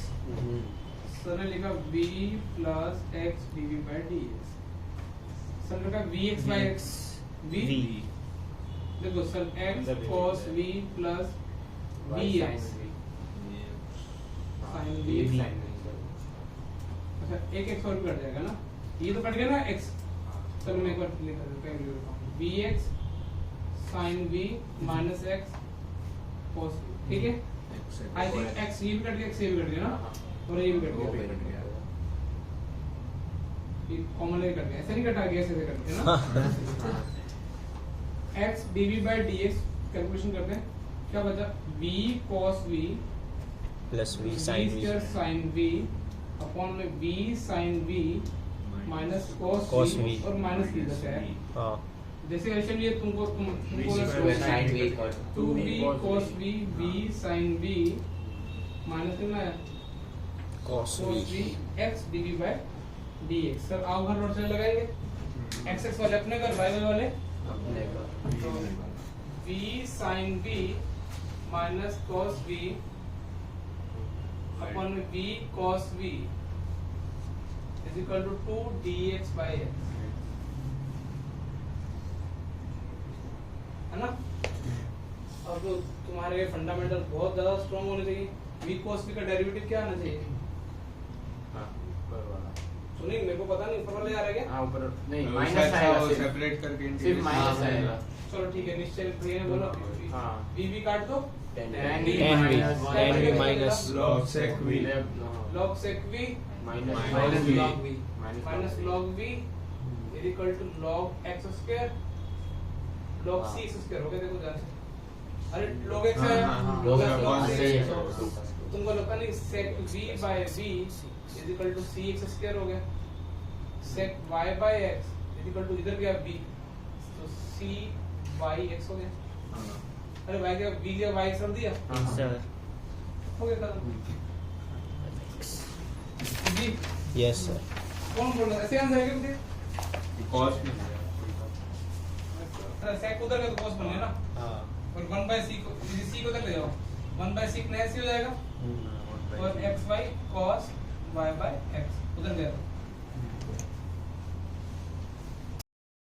sir ने लिखा v plus x dv by dx sir ने लिखा vx by x v देखो sir x cos v plus vx sin v अच्छा एक x और भी कट जाएगा ना ये तो कट गया ना x चलो मैं एक बार लिख देता हूँ vx sin v minus x cos v ठीक है आई थिंक x ये भी कट गया x ये भी कट गया ना और ये भी कट गया ये कॉमन कट गया ऐसे नहीं कटा गया ऐसे कट गया ना x dv by dx calculation करते हैं क्या बचा v cos v plus v v sin v square sin v upon में v sin v minus Cos cos v v और माइनस v बचा है हां जैसे एक्चुअली ये तुमको sin v और 2v cos v v sin v minus कितना है cos cos v x dv by dx sir आओ घर नोट से लगाएंगे x x वाले अपने कर y वाले तो v sin v minus cos v upon में v cos v is equal to 2 dx by x है ना अब तो तुम्हारे फंडामेंटल बहुत ज्यादा स्ट्रांग होने चाहिए v cos v का डेरिवेटिव क्या आना चाहिए हां ऊपर वाला सुनिए मेरे को पता नहीं ऊपर वाले आ रहा है क्या हां ऊपर नहीं तो माइनस उससे अच्छा आएगा वो सिर्फ सेपरेट करके सिर्फ माइनस हाँ, आएगा चलो ठीक है, निश्चय भैया ने बोला हाँ। v भी काट दो, tan tan v v minus log sec v log sec v minus v log v minus log v is equal to log x square log c x square हो गया। देखो ध्यान से, अरे log x है, log log x c है। है। तुमको लगता नहीं sec v by v is equal to c x square हो गया, sec y by x is equal to इधर गया v, तो c y x हो गया। अरे y क्या v क्या y x रख दिया, सर हो गया खत्म। जी यस सर कौन बोल रहा है, ऐसे आंसर है क्या मुझे? cos अरे sec उधर का तो cos बन गया ना, हाँ और 1 by c को c को उधर ले जाओ, 1 by c कितना ऐसे हो जाएगा, और x y cos y by x उधर गया था।